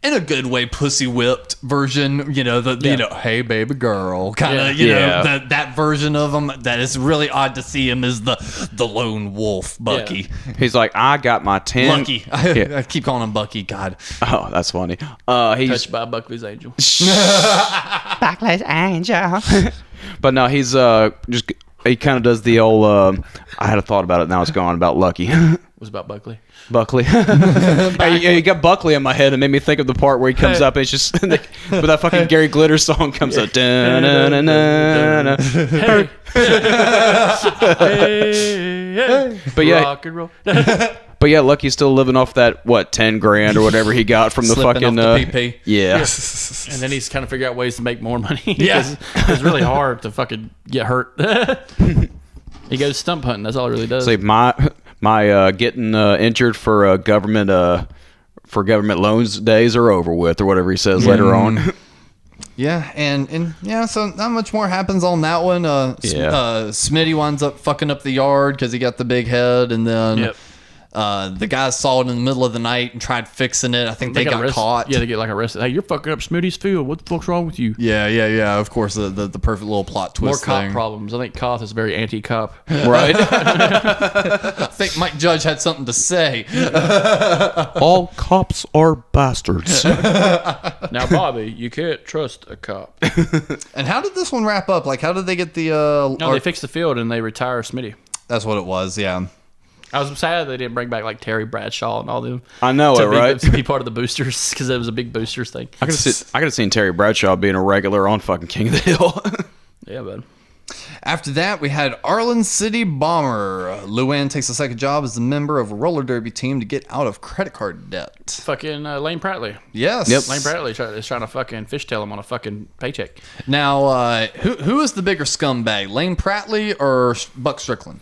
in a good way, pussy whipped version. You know, hey baby girl, kind of. You know, that version of him. That is really odd to see him as the lone wolf, Bucky. Yeah. He's like, I got my 10. Lucky. I keep calling him Bucky. God. Oh, that's funny. He's Touched by Buckley's angel. Buckley's angel. But no, he's just he kind of does the old. I had a thought about it. Now it's gone about Lucky. Was about Buckley. Buckley. You got Buckley in my head and made me think of the part where he comes up and it's just but that fucking Gary Glitter song comes up. Hey. Hey. But yeah, rock and roll. but yeah, Lucky's still living off that 10 grand or whatever he got from the Slipping fucking off the PP. Yeah. And then he's kind of figure out ways to make more money. Yeah. It's really hard to fucking get hurt. He goes stump hunting. That's all he really does. So my getting injured for government loans days are over with, or whatever he says later on. Yeah, and yeah, so not much more happens on that one. Smitty winds up fucking up the yard because he got the big head, and then the guys saw it in the middle of the night and tried fixing it. I think they got caught. Yeah, they get like arrested. Hey, you're fucking up Smitty's field. What the fuck's wrong with you? Yeah. Of course, the perfect little plot More twist cop thing. problems. I think Koth is very anti-cop. Right? I think Mike Judge had something to say. All cops are bastards. Now, Bobby, you can't trust a cop. And how did this one wrap up? Like, how did they get the? No, they fixed the field and they retire Smitty. That's what it was. Yeah. I was sad they didn't bring back like Terry Bradshaw and all them. I know it, right? To be part of the boosters because it was a big boosters thing. I could have seen Terry Bradshaw being a regular on fucking King of the Hill. Yeah, bud. After that, we had Arlen City Bomber. Luann takes a second job as a member of a roller derby team to get out of credit card debt. Fucking Lane Pratley. Yes. Yep. Lane Pratley is trying to fucking fishtail him on a fucking paycheck. Now, who is the bigger scumbag, Lane Pratley or Buck Strickland?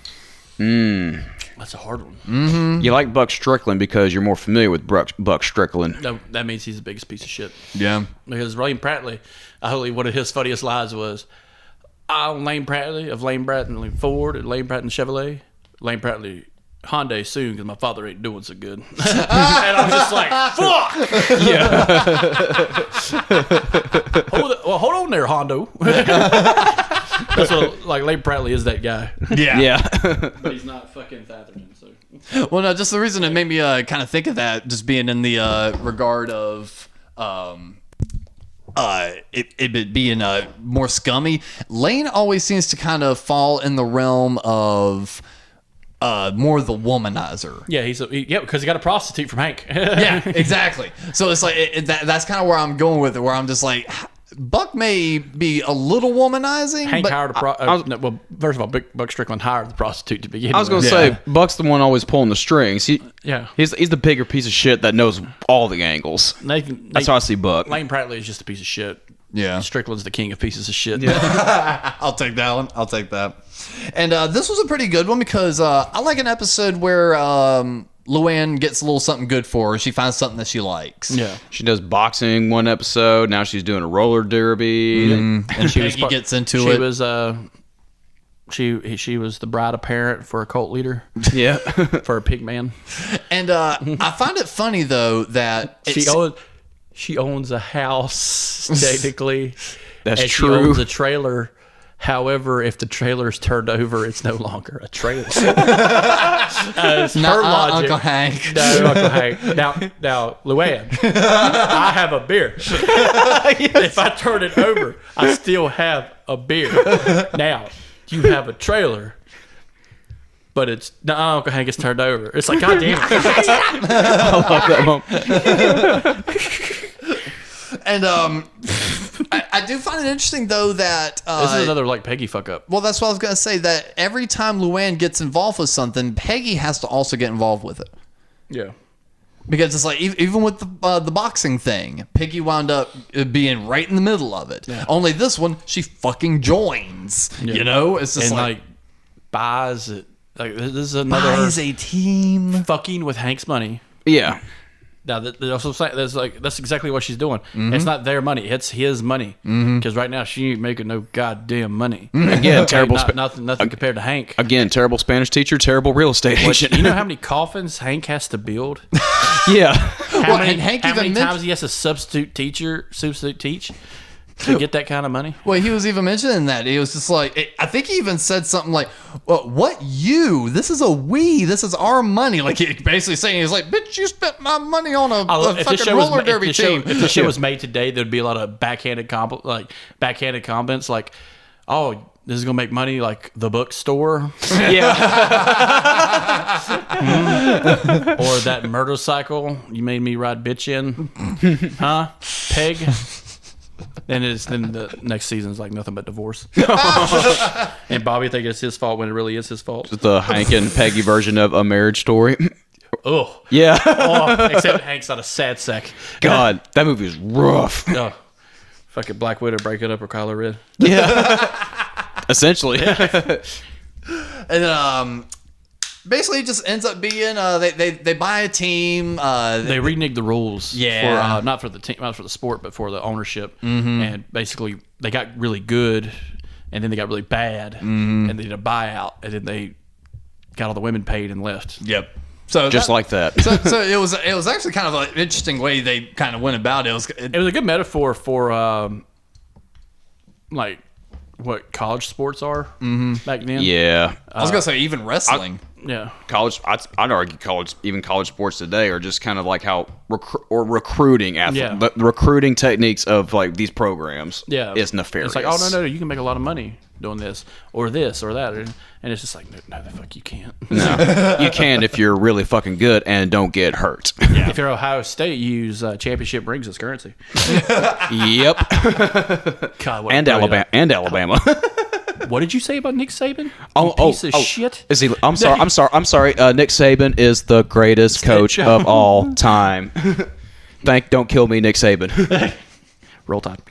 That's a hard one. You like Buck Strickland because you're more familiar with Buck Strickland. No, that means he's the biggest piece of shit. Yeah. Because Lane Pratley, one of his funniest lines was, I'm Lane Pratley of Lane Pratley Ford and Lane Pratley Chevrolet. Lane Pratley Hyundai soon because my father ain't doing so good. And I'm just like, fuck! Hold on there, Hondo. That's what, like, Lane Pratley is that guy. Yeah. But he's not fucking Thatherton, so. Well, no, just the reason it made me kind of think of that, just being in the regard of it being more scummy. Lane always seems to kind of fall in the realm of more the womanizer. Yeah, because he got a prostitute from Hank. Yeah, exactly. So it's like that's kind of where I'm going with it, where I'm just like, Buck may be a little womanizing. Hank but hired first of all, Buck Strickland hired the prostitute to begin with. I was going to say, Buck's the one always pulling the strings. He's the bigger piece of shit that knows all the angles. That's how I see Buck. Lane Pratley is just a piece of shit. Yeah. Strickland's the king of pieces of shit. I'll take that one. I'll take that. And this was a pretty good one because I like an episode where Luann gets a little something good for her. She finds something that she likes. Yeah. She does boxing one episode. Now she's doing a roller derby. And Peggy gets into it. She was the bride apparent for a cult leader. Yeah. For a pig man. And I find it funny though that she owns a house technically. That's and true. She owns a trailer. However, if the trailer's turned over, it's no longer a trailer. It's her logic. Uncle Hank. No, Uncle Hank. Now, Luann, I have a beer. If I turn it over, I still have a beer. Now, you have a trailer, but it's Uncle Hank is turned over. It's like, God damn it. I love that moment. And I do find it interesting though that this is another like Peggy fuck up. Well, that's what I was gonna say. That every time Luann gets involved with something, Peggy has to also get involved with it. Yeah. Because it's like even with the boxing thing, Peggy wound up being right in the middle of it. Yeah. Only this one, she fucking joins. Yeah. You know, it's just like buys it. Like this is another buys a team fucking with Hank's money. Yeah. Now that's exactly what she's doing. It's not their money; it's his money. Because right now she ain't making no goddamn money. Again, terrible. Nothing compared to Hank. Again, terrible Spanish teacher, terrible real estate agent. You know how many coffins Hank has to build? Yeah. How many, and Hank how even many mentioned- times he has to substitute teach to get that kind of money? Well, he was even mentioning that. He was just like, I think he even said something like, well, what you? This is a we. This is our money. Like, he basically saying, he's like, bitch, you spent my money on a fucking roller derby team. If the show was made today, there'd be a lot of backhanded comments like, oh, this is going to make money like the bookstore. Yeah. Or that motorcycle you made me ride bitch in. Huh? Peg? Then the next season's like nothing but divorce. And Bobby think it's his fault when it really is his fault. The Hank and Peggy version of A Marriage Story. Oh. Yeah. Oh, except Hank's not a sad sack. God, that movie is rough. Oh. Fucking Black Widow breaking up with Kylo Ren. Yeah. Essentially. And basically it just ends up being they buy a team. They reneged the rules. Yeah. For, not for the team, not for the sport, but for the ownership. And basically they got really good, and then they got really bad, and they did a buyout, and then they got all the women paid and left. Yep. So Just like that. So it was actually kind of an interesting way they kind of went about it. It was a good metaphor for like what college sports are back then. Yeah. I was gonna say even wrestling. Yeah. College, I'd argue even college sports today are just kind of like how recruiting Yeah. the recruiting techniques of like these programs. Yeah. Is nefarious. It's like, oh no, you can make a lot of money doing this or that, and it's just like, no, the fuck you can't. No, you can if you're really fucking good and don't get hurt. If you're Ohio State, you use championship rings as currency. Yep. God, what a And great- Alabama. What did you say about Nick Saban? You Oh, piece of shit. Is he? I'm sorry. Nick Saban is the greatest coach of all time. Don't kill me, Nick Saban. Roll Tide.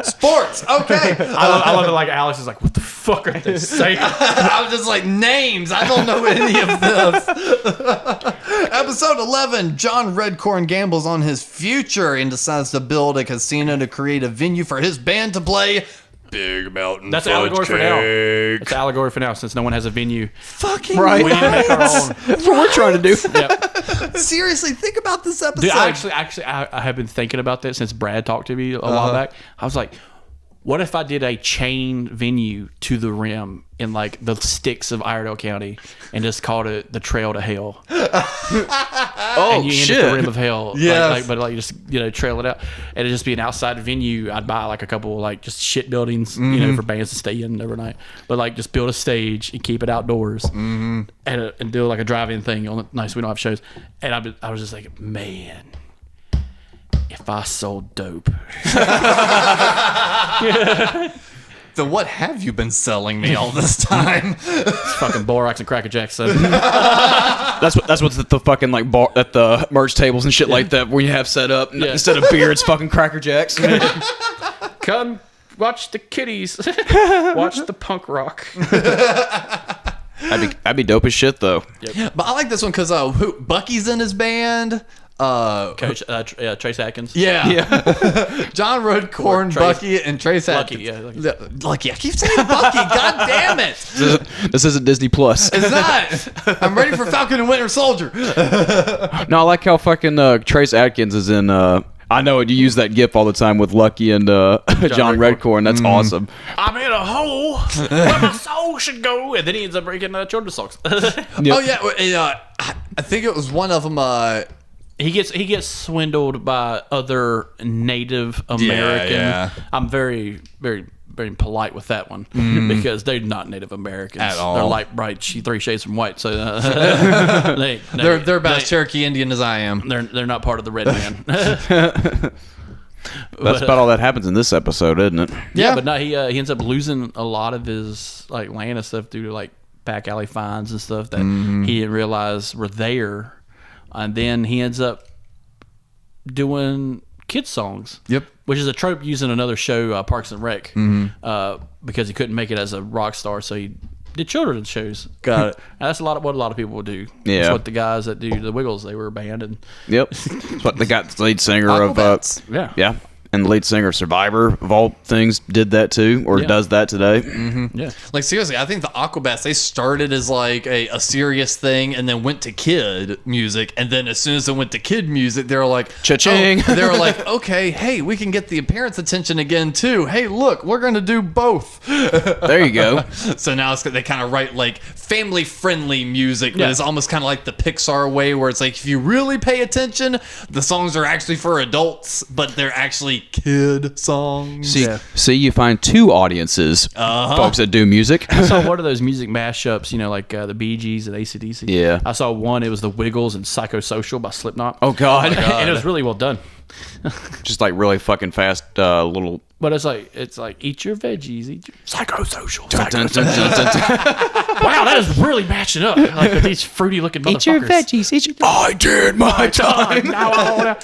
Sports. Okay. I love it. Like Alex is like, what the fuck are they saying? I was just like, names. I don't know any of this. Episode 11. John Redcorn gambles on his future and decides to build a casino to create a venue for his band to play. Big Mountain That's Fudge allegory for now. Cake. It's allegory for now since no one has a venue. Fucking Right. We need to make our own. That's what we're trying to do. Yep. Seriously, think about this episode. Dude, I have been thinking about that since Brad talked to me a while back. I was like, what if I did a chain venue to the rim in like the sticks of Iredell County and just called it the Trail to Hell? Oh And you end shit! at the rim of hell. Yes. But you just trail it out, and it'd just be an outside venue. I'd buy like a couple like just shit buildings, for bands to stay in overnight. But like just build a stage and keep it outdoors, and do like a drive-in thing on it. Nice, we don't have shows. And I was just like, man, if I sold dope. So what have you been selling me all this time? It's fucking Borax and Cracker Jacks. So. That's what's at the fucking like bar at the merch tables and shit like that where you have set up instead of beer, it's fucking Cracker Jacks. Come watch the kitties. Watch the punk rock. That'd be dope as shit though. But I like this one because Bucky's in his band. Coach Trace Atkins. Yeah. John Redcorn, Trace- Bucky, and Trace Lucky, Atkins. yeah, Lucky. Lucky. I keep saying Bucky. God damn it. This isn't Disney Plus. It's not. I'm ready for Falcon and Winter Soldier. No, I like how fucking Trace Atkins is in. I know you use that gif all the time with Lucky and John Redcorn. That's awesome. I'm in a hole where my soul should go, and then he ends up breaking children's songs. Oh yeah. I think it was one of them. He gets swindled by other Native American. yeah. I'm very, very, very polite with that one because they're not Native Americans At all. They're light bright, 3 shades from white. So They're about as Cherokee Indian as I am. They're not part of the red man. That's about all that happens in this episode, isn't it? Yeah, but no, he ends up losing a lot of his like land and stuff due to like back alley fines and stuff that he didn't realize were there, and then he ends up doing kids songs. Yep. Which is a trope used in another show, Parks and Rec, because he couldn't make it as a rock star, so he did children's shows. Got it. And that's what a lot of people would do. Yeah. That's what the guys that do the Wiggles, they were abandoned. Yep. That's what they got. The lead singer of Yeah. yeah, and the lead singer of Survivor of all things did that too, or Yeah. does that today. Yeah. Like seriously, I think the Aquabats, they started as like a serious thing and then went to kid music, and then as soon as they went to kid music, they were like Cha-ching. they were like, okay, hey, we can get the parents' attention again too. Hey, look, we're gonna do both. There you go. So now they kind of write like family friendly music, but Yeah. it's almost kind of like the Pixar way, where it's like if you really pay attention, the songs are actually for adults, but they're actually kid songs. See, you find two audiences, folks that do music. I saw one of those music mashups, like the Bee Gees and AC/DC. Yeah. I saw one, it was the Wiggles and Psychosocial by Slipknot. Oh God. And it was really well done. Just like really fucking fast little. But it's like eat your veggies, eat your Psychosocial. Dun, dun, dun, dun, dun. Wow, that is really matching up. Like with these fruity looking motherfuckers. Eat your veggies. Eat your I did my time. Now I wanna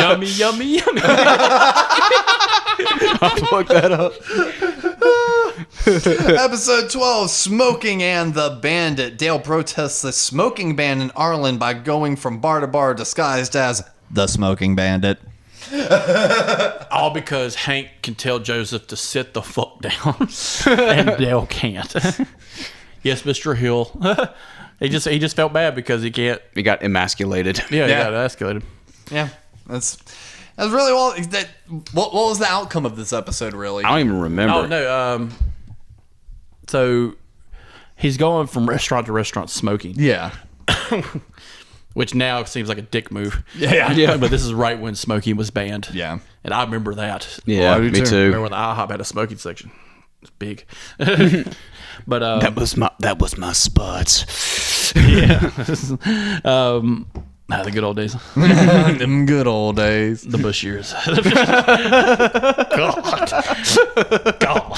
yummy, yummy, yummy. Look that up. Episode 12, Smoking and the Bandit. Dale protests the smoking ban in Arlen by going from bar to bar disguised as the Smoking Bandit. All because Hank can tell Joseph to sit the fuck down, and Dale can't. Yes, Mr. Hill. he just felt bad because he can't. He got emasculated. Yeah, he got escalated. Yeah, that's really well. What was the outcome of this episode, really? I don't even remember. Oh no. So he's going from restaurant to restaurant smoking. Yeah. Which now seems like a dick move. Yeah. But this is right when smoking was banned. Yeah. And I remember that. Yeah, I do me too. too. Remember when the IHOP had a smoking section? It's big. But That was my spots. yeah. The good old days. Them good old days. The Bush years. God.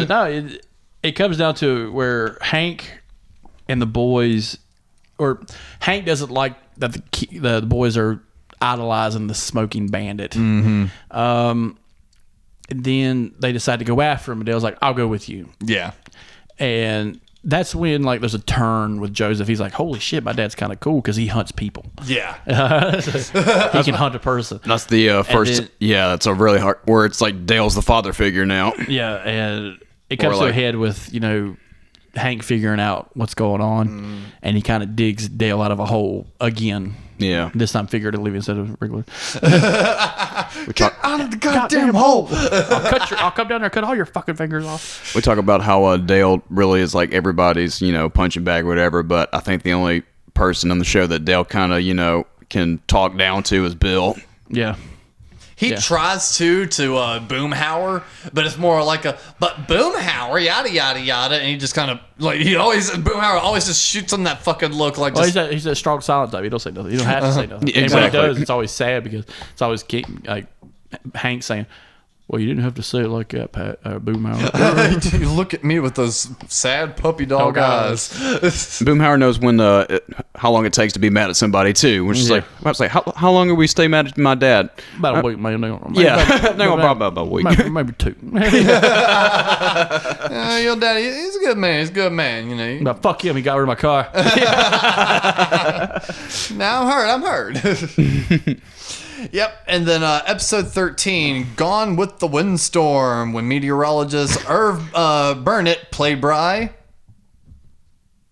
No, it comes down to where Hank and the boys, or Hank doesn't like that the boys are idolizing the smoking bandit. And then they decide to go after him, and Dale's like, I'll go with you. Yeah. And that's when there's a turn with Joseph. He's like, holy shit, my dad's kind of cool because he hunts people. Yeah. He can hunt a person. That's the first. then- That's a really hard. Where it's like Dale's the father figure now. Yeah, and it comes Or to a like- head with, Hank figuring out what's going on, and he kind of digs Dale out of a hole again. Yeah. This time figuratively instead of regular. Get out of the goddamn hole. I'll come down there and cut all your fucking fingers off. We talk about how Dale really is like everybody's, punching bag or whatever, but I think the only person on the show that Dale kind of, can talk down to is Bill. Yeah. He tries to Boomhauer, but it's more like but Boomhauer, yada, yada, yada. And he just kind of, Boomhauer always just shoots him that fucking look like Well, just. he's a strong silent type. He don't say nothing. He don't have to say nothing. And Exactly. when he does, it's always sad because it's always Hank saying, well, you didn't have to say it like that, Pat. Boomhauer. You look at me with those sad puppy dog eyes. Boomhauer knows when how long it takes to be mad at somebody too. Which is Yeah. I was like, how long are we stay mad at my dad? About a week, maybe. Yeah, no problem about a week. Maybe 2. Your daddy, he's a good man. He's a good man, But fuck him, he got rid of my car. Now I'm hurt. Yep, and then episode 13, Gone with the Windstorm, when meteorologist Irv Burnett, played by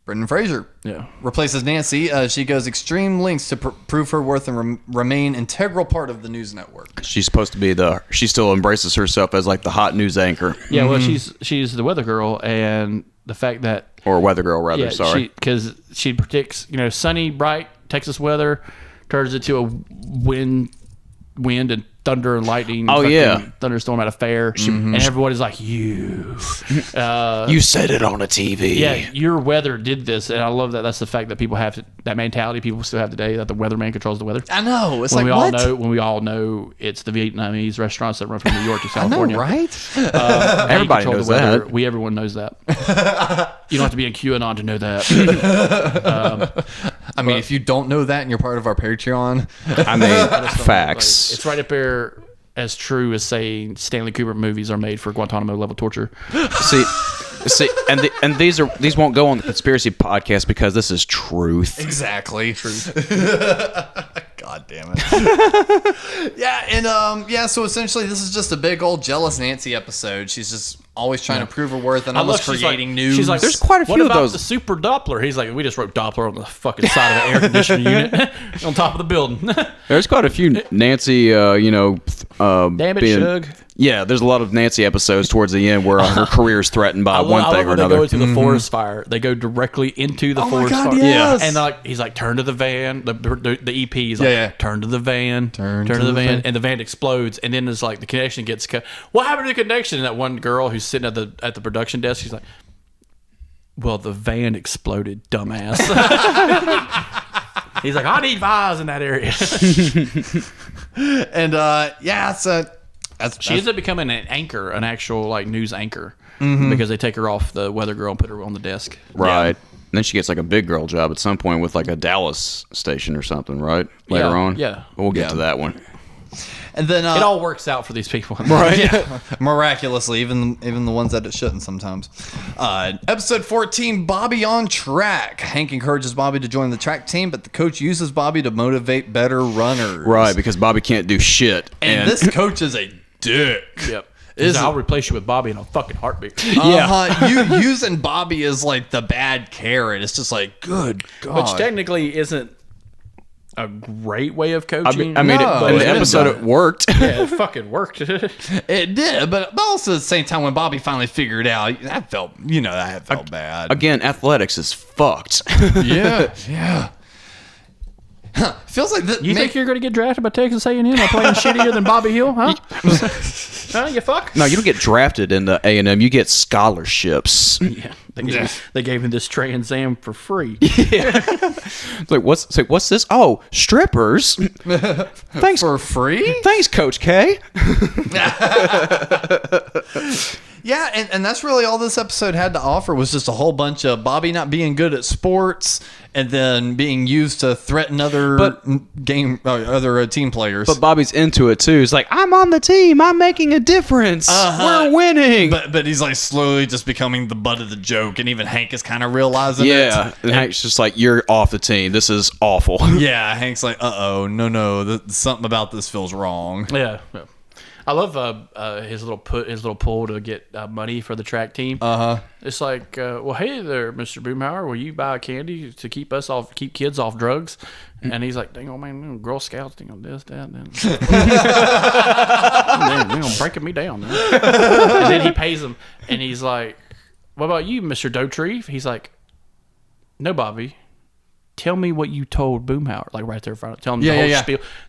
Brendan Fraser, Yeah. replaces Nancy. She goes extreme lengths to prove her worth and remain integral part of the news network. She's supposed to be she still embraces herself as like the hot news anchor. Yeah, well, she's the weather girl, and the fact that Or weather girl, rather. Sorry. because she predicts sunny, bright Texas weather turns into a wind and thunder and lightning. Oh, fucking yeah. thunderstorm at a fair, and everybody's like, you said it on a TV. yeah, your weather did this, and I love that. That's the fact that people have that mentality. People still have today that the weatherman controls the weather. I know. It's When like, what? we all know it's the Vietnamese restaurants that run from New York to I know, California. right? They Everybody control knows the weather. that. Everyone knows that. You don't have to be in QAnon to know that. I mean, if you don't know that and you're part of our Patreon, I mean, facts. It's right up there as true as saying Stanley Kubrick movies are made for Guantanamo level torture. See, and these won't go on the conspiracy podcast because this is truth. exactly. God damn it. Yeah, and so essentially this is just a big old jealous Nancy episode. She's just always trying to prove her worth and almost creating news. She's like, There's quite a few what of about those. the super Doppler? He's like, we just wrote Doppler on the fucking side of the air conditioning unit on top of the building. There's quite a few Nancy, Damn it, Shug. Yeah, there's a lot of Nancy episodes towards the end where her career is threatened by one thing or They another. go into the forest fire. They go directly into the forest fire. yes. And he's like, turn to the van. The EP is like, Yeah. turn to the van. Turn to the van. And the van explodes. And then it's like the connection gets cut. What happened to the connection? And that one girl who's sitting at the production desk, she's like, well, the van exploded, dumbass. He's like, I need vibes in that area. And She ends up becoming an anchor, an actual like news anchor, because they take her off the weather girl and put her on the desk. Right. And then she gets like a big girl job at some point with like a Dallas station or something, right? Later on. Yeah. We'll get to that one. And then It all works out for these people. Right. miraculously, even the ones that it shouldn't sometimes. Episode 14, Bobby on track. Hank encourages Bobby to join the track team, but the coach uses Bobby to motivate better runners. Right, because Bobby can't do shit. And this coach is a dick. Yep. Is I'll replace you with Bobby in a fucking heartbeat. You using Bobby as like the bad carrot. It's just like, good God. Which technically isn't a great way of coaching. I mean, No, in it's the been episode done. it worked. yeah, it fucking worked. It did, but also at the same time when Bobby finally figured out, that felt bad. Again, athletics is fucked. Yeah. Huh. Feels like You think you're going to get drafted by Texas A&M by playing shittier than Bobby Hill, huh? Huh, you fuck? No, you don't get drafted into A&M. You get scholarships. Yeah, they gave him this Trans Am for free. It's like, what's this? Oh, strippers. Thanks for free? Thanks, Coach K. Yeah, and that's really all this episode had to offer was just a whole bunch of Bobby not being good at sports and then being used to threaten other team players. But Bobby's into it too. He's like, I'm on the team. I'm making a difference. We're winning. But he's like slowly just becoming the butt of the joke, and even Hank is kind of realizing it. Yeah, and Hank's just like, you're off the team. This is awful. Yeah, Hank's like, no, something about this feels wrong. Yeah. I love his little pull to get money for the track team. It's like, well, hey there, Mr. Boomhauer, will you buy candy to keep kids off drugs? And he's like, dang, oh man, Girl Scouts, dang on this, that, then. They're breaking me down. Man. And then he pays them, and he's like, what about you, Mr. Dotree? He's like, no, Bobby. Tell me what you told Boomhauer, like right there in front of him. Tell him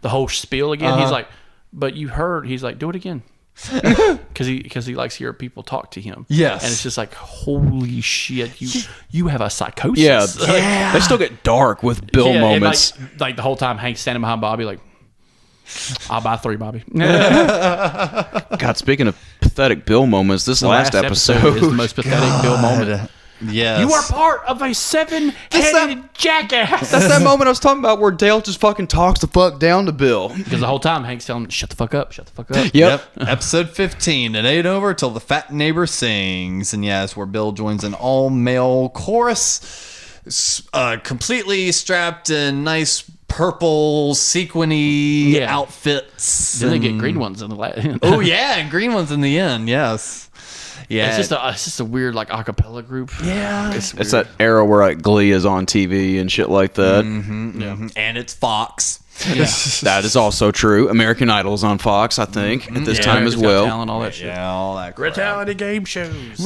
the whole spiel again. He's like, but you heard, he's like, do it again. Because he likes to hear people talk to him. Yes. And it's just like, holy shit, you have a psychosis. Yeah, they still get dark with Bill moments. And like the whole time Hank's standing behind Bobby like, I'll buy 3, Bobby. God, speaking of pathetic Bill moments, this last episode is the most pathetic Bill moment. Yes. You are part of a 7-headed jackass. That's that moment I was talking about where Dale just fucking talks the fuck down to Bill. Because the whole time Hank's telling him, shut the fuck up, shut the fuck up. Yep. Episode 15. It ain't over till the fat neighbor sings. And yeah, it's where Bill joins an all-male chorus, completely strapped in nice purple sequiny outfits. Then they get green ones in the last. Oh yeah, and green ones in the end. Yes. Yeah, it's just a weird like acapella group. Yeah, it's that era where like Glee is on TV and shit like that. And it's Fox. Yeah. That is also true. American Idol's on Fox, I think, at this time as well. Talent, all that shit. Yeah, all that crap. Reality game shows.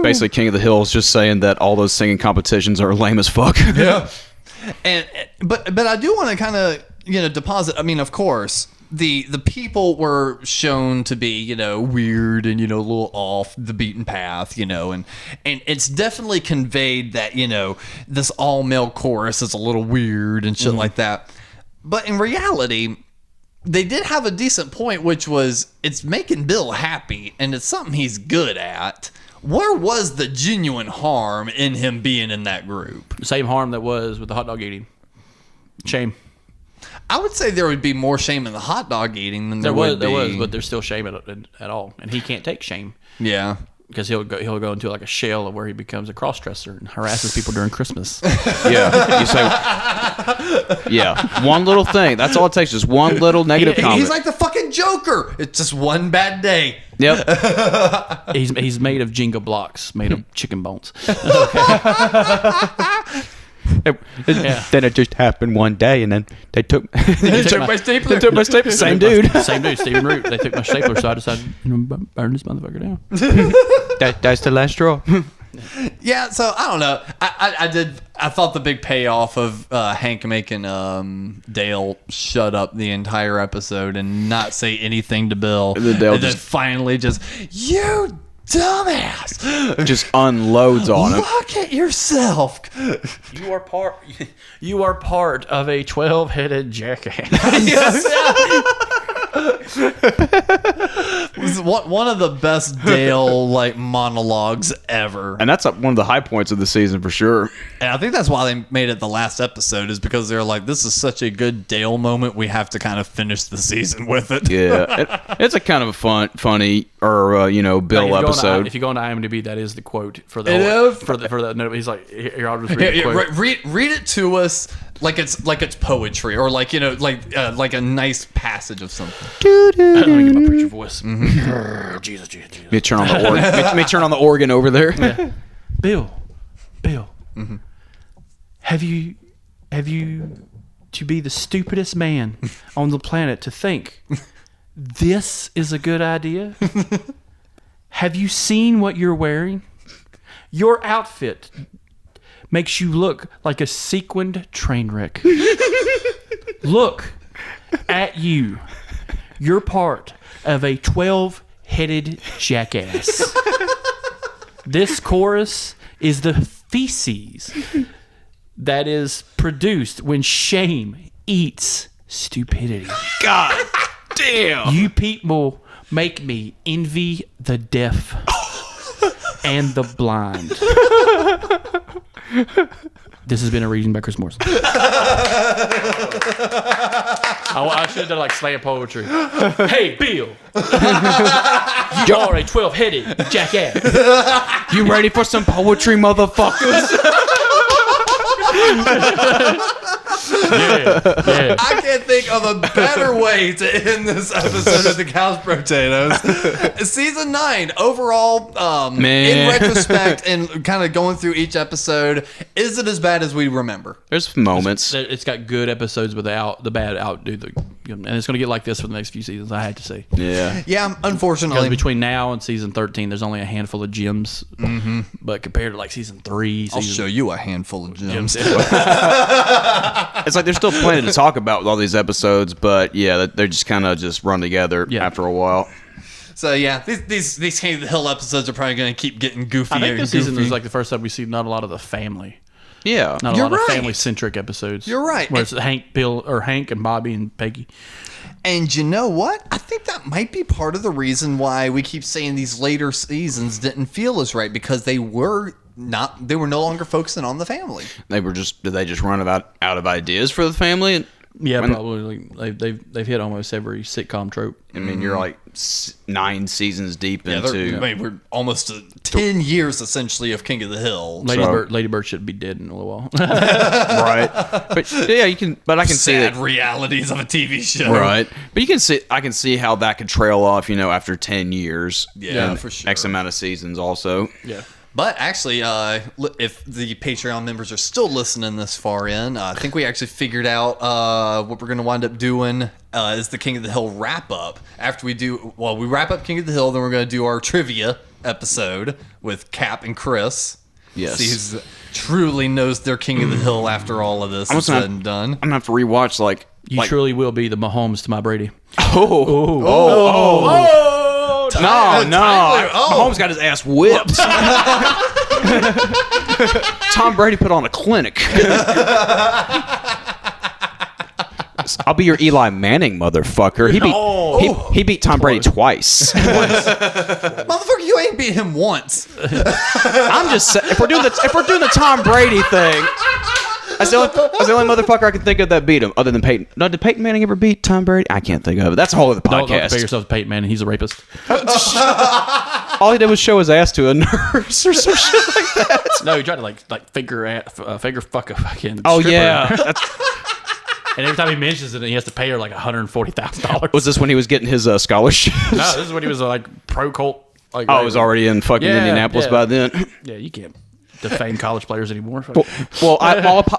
Basically, King of the Hill is just saying that all those singing competitions are lame as fuck. Yeah. But I do want to kind of deposit. I mean, of course, the people were shown to be weird and a little off the beaten path, and it's definitely conveyed that this all male chorus is a little weird and shit like that. But in reality, they did have a decent point, which was it's making Bill happy and it's something he's good at. Where was the genuine harm in him being in that group? Same harm that was with the hot dog eating. Shame. I would say there would be more shame in the hot dog eating than There would was, be. but there's still shame at all, and he can't take shame Yeah. because he'll go into like a shell of where he becomes a cross-dresser and harasses people during Christmas. Yeah. You say, yeah. One little thing. That's all it takes. Just one little negative comment. He's like the fucking Joker. It's just one bad day. Yep. He's made of Jenga blocks, made of chicken bones. Then it just happened one day, and then they took They took my They took my stapler. Same dude. Same dude, Stephen Root. They took my stapler, so I decided to burn this motherfucker down. that's the last straw. Yeah, so I don't know. I thought the big payoff of Hank making Dale shut up the entire episode and not say anything to Bill. And then Dale then just- finally just, you dumbass. Just unloads on him. Look at yourself. You are part of a 12-headed jackass. It was one of the best Dale like monologues ever. And that's one of the high points of the season for sure. And I think that's why they made it the last episode, is because they're like, this is such a good Dale moment. We have to kind of finish the season with it. Yeah. It's a kind of a funny, or, Bill episode. If you go on IMDb, that is the quote for the It is? for that note. He's like, here, I'll just read Yeah, the quote. read it to us like it's poetry, or like like a nice passage of something. Let me get my preacher voice. Jesus. Let me turn on the organ. Let me turn on the organ over there. Yeah. Bill, have you to be the stupidest man on the planet to think this is a good idea? Have you seen what you're wearing? Your outfit makes you look like a sequined train wreck. Look at you. You're part of a 12-headed jackass. This chorus is the feces that is produced when shame eats stupidity. God damn. You people make me envy the deaf and the blind. This has been a reading by Chris Morrison. I should have done like slam poetry. Hey, Bill. You are a 12-headed jackass. You ready for some poetry, motherfuckers? Yeah. I can't think of a better way to end this episode of the Couch Potatoes. Season 9 overall, Man. in retrospect and kind of going through each episode, is it as bad as we remember? There's moments. It's got good episodes, but the bad outdo the. And it's going to get like this for the next few seasons. I had to say. Yeah. Yeah, Because unfortunately. between now and season 13, there's only a handful of gems. Mm-hmm. But compared to like season 3, I'll show you a handful of gems. It's like there's still plenty to talk about with all these episodes, but yeah, they're just kind of just run together after a while. So yeah, these King of the Hill episodes are probably going to keep getting goofier. I think and this season goofy. is like the first time we see not a lot of the family. Yeah. Not a You're lot of right. family-centric episodes. You're right. Where it's Hank and Bobby and Peggy. And you know what? I think that might be part of the reason why we keep saying these later seasons didn't feel as right, because they were no longer focusing on the family. Did they just run out of ideas for the family? And, Yeah, probably. Like, they've hit almost every sitcom trope. I mean, you're like 9 seasons deep into. We're almost 10 years essentially of King of the Hill. Lady Bird should be dead in a little while. Right. But yeah, you can. But I can see Sad that. realities of a TV show. Right. But you can see. I can see how that could trail off. After 10 years. Yeah, and for sure. X amount of seasons also. Yeah. But actually, if the Patreon members are still listening this far in, I think we actually figured out what we're going to wind up doing is the King of the Hill wrap up. After we wrap up King of the Hill, then we're going to do our trivia episode with Cap and Chris. Yes. See who truly knows their King of the Hill after all of this is said and done. I'm gonna have to rewatch You truly will be the Mahomes to my Brady. No. Tyler, Mahomes got his ass whipped. Tom Brady put on a clinic. I'll be your Eli Manning, motherfucker. He beat Tom Brady twice. Motherfucker, you ain't beat him once. I'm just saying, if we're doing the Tom Brady thing, That's the only motherfucker I can think of that beat him, other than Peyton. No, did Peyton Manning ever beat Tom Brady? I can't think of it. That's a whole other Don't podcast. compare yourself to Peyton Manning. He's a rapist. All he did was show his ass to a nurse or some shit like that. No, he tried to like figure fuck a fucking Oh stripper. yeah. And every time he mentions it, he has to pay her like $140,000. Was this when he was getting his scholarship? No, this is when he was like pro cult. Like, Oh, it was already in fucking Indianapolis by then. Yeah, you can't defame college players anymore. Well,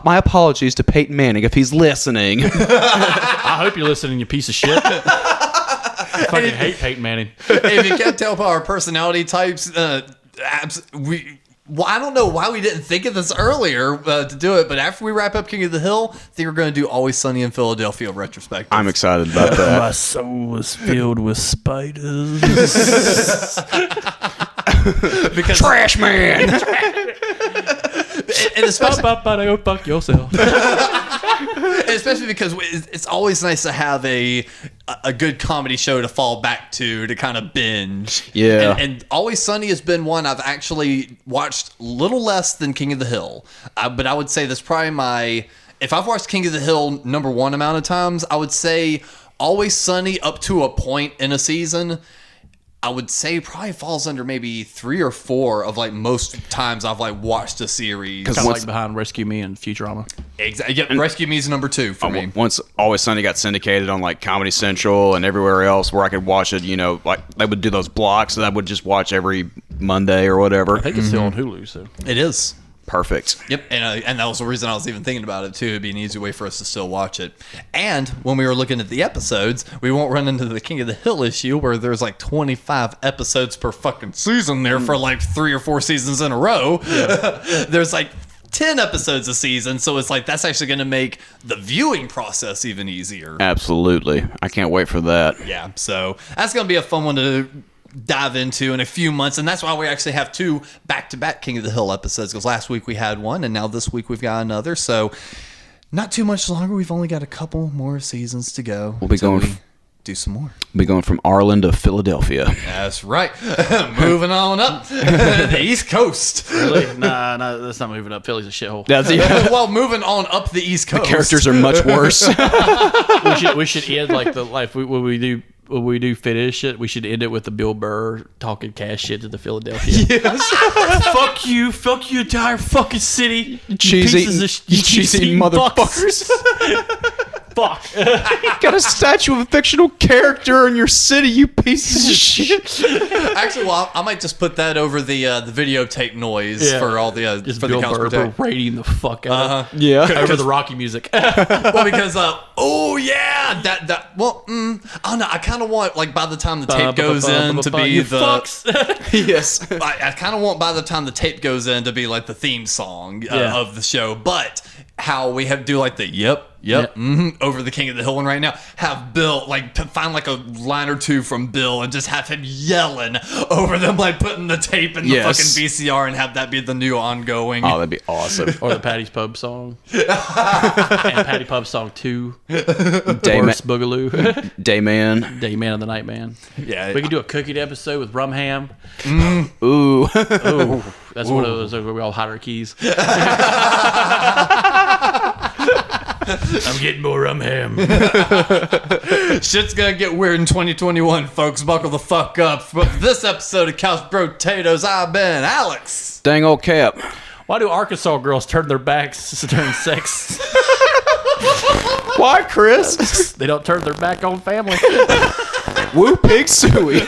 my apologies to Peyton Manning if he's listening. I hope you're listening, you piece of shit. I fucking hate Peyton Manning. If you can't tell by our personality types, well, I don't know why we didn't think of this earlier to do it, but after we wrap up King of the Hill, I think we're going to do Always Sunny in Philadelphia retrospective. I'm excited about that. My soul was filled with spiders. Because Trash man. and especially, fuck yourself. especially because it's always nice to have a good comedy show to fall back to kind of binge. Yeah. And Always Sunny has been one I've actually watched little less than King of the Hill. But I would say that's probably if I've watched King of the Hill number one amount of times, I would say Always Sunny up to a point in a season, I would say probably falls under maybe 3 or 4 of like most times I've like watched a series. Kind of like behind Rescue Me and Futurama. Exactly. Yep, Rescue Me is number 2 for me. Once Always Sunny got syndicated on like Comedy Central and everywhere else where I could watch it, like they would do those blocks that I would just watch every Monday or whatever. I think it's still on Hulu, so. It is. Perfect. Yep, and that was the reason I was even thinking about it too. It'd be an easy way for us to still watch it. And when we were looking at the episodes, we won't run into the King of the Hill issue where there's like 25 episodes per fucking season there for like 3 or 4 seasons in a row. Yeah. There's like 10 episodes a season, so it's like that's actually going to make the viewing process even easier. Absolutely. I can't wait for that. Yeah, so that's going to be a fun one to dive into in a few months, and that's why we actually have 2 back-to-back King of the Hill episodes, because last week we had one and now this week we've got another, so not too much longer. We've only got a couple more seasons to go. We'll be going do some more. We'll be going from Arlen to Philadelphia. That's right. Moving on up the East Coast. Really? Nah, that's not moving up. Philly's a shithole. Well, moving on up the East Coast. The characters are much worse. we should end like the life when we do finish it, we should end it with the Bill Burr talking cash shit to the Philadelphia. Yes. fuck you entire fucking city. You Cheesy motherfuckers. Fuck. Got a statue of a fictional character in your city, you pieces of shit. Actually, well, I might just put that over the videotape noise for all the just for Bill the Burr couch berating the fuck out. Yeah. Over the Rocky music. Well, because that well, I don't know. I kind of want like by the time the tape goes in to be you the fucks. Yes. I kind of want by the time the tape goes in to be like the theme song of the show, but how we have to do like the over the King of the Hill one right now, have Bill like find like a line or 2 from Bill and just have him yelling over them, like putting the tape in the fucking VCR and have that be the new ongoing. Oh, that'd be awesome. Or the Patty's Pub song. And Patty Pub song 2. Worst Boogaloo. Dayman. Dayman of the Night Man. Yeah. We could do a cooking episode with rum ham. Ooh. Ooh. That's one of those where we all hide our keys. I'm getting more rum ham. Shit's gonna get weird in 2021, folks. Buckle the fuck up. For this episode of Couch Brotatoes, I've been Alex. Dang old Cap. Why do Arkansas girls turn their backs during sex? Why, Chris? They don't turn their back on family. Woo pig suey.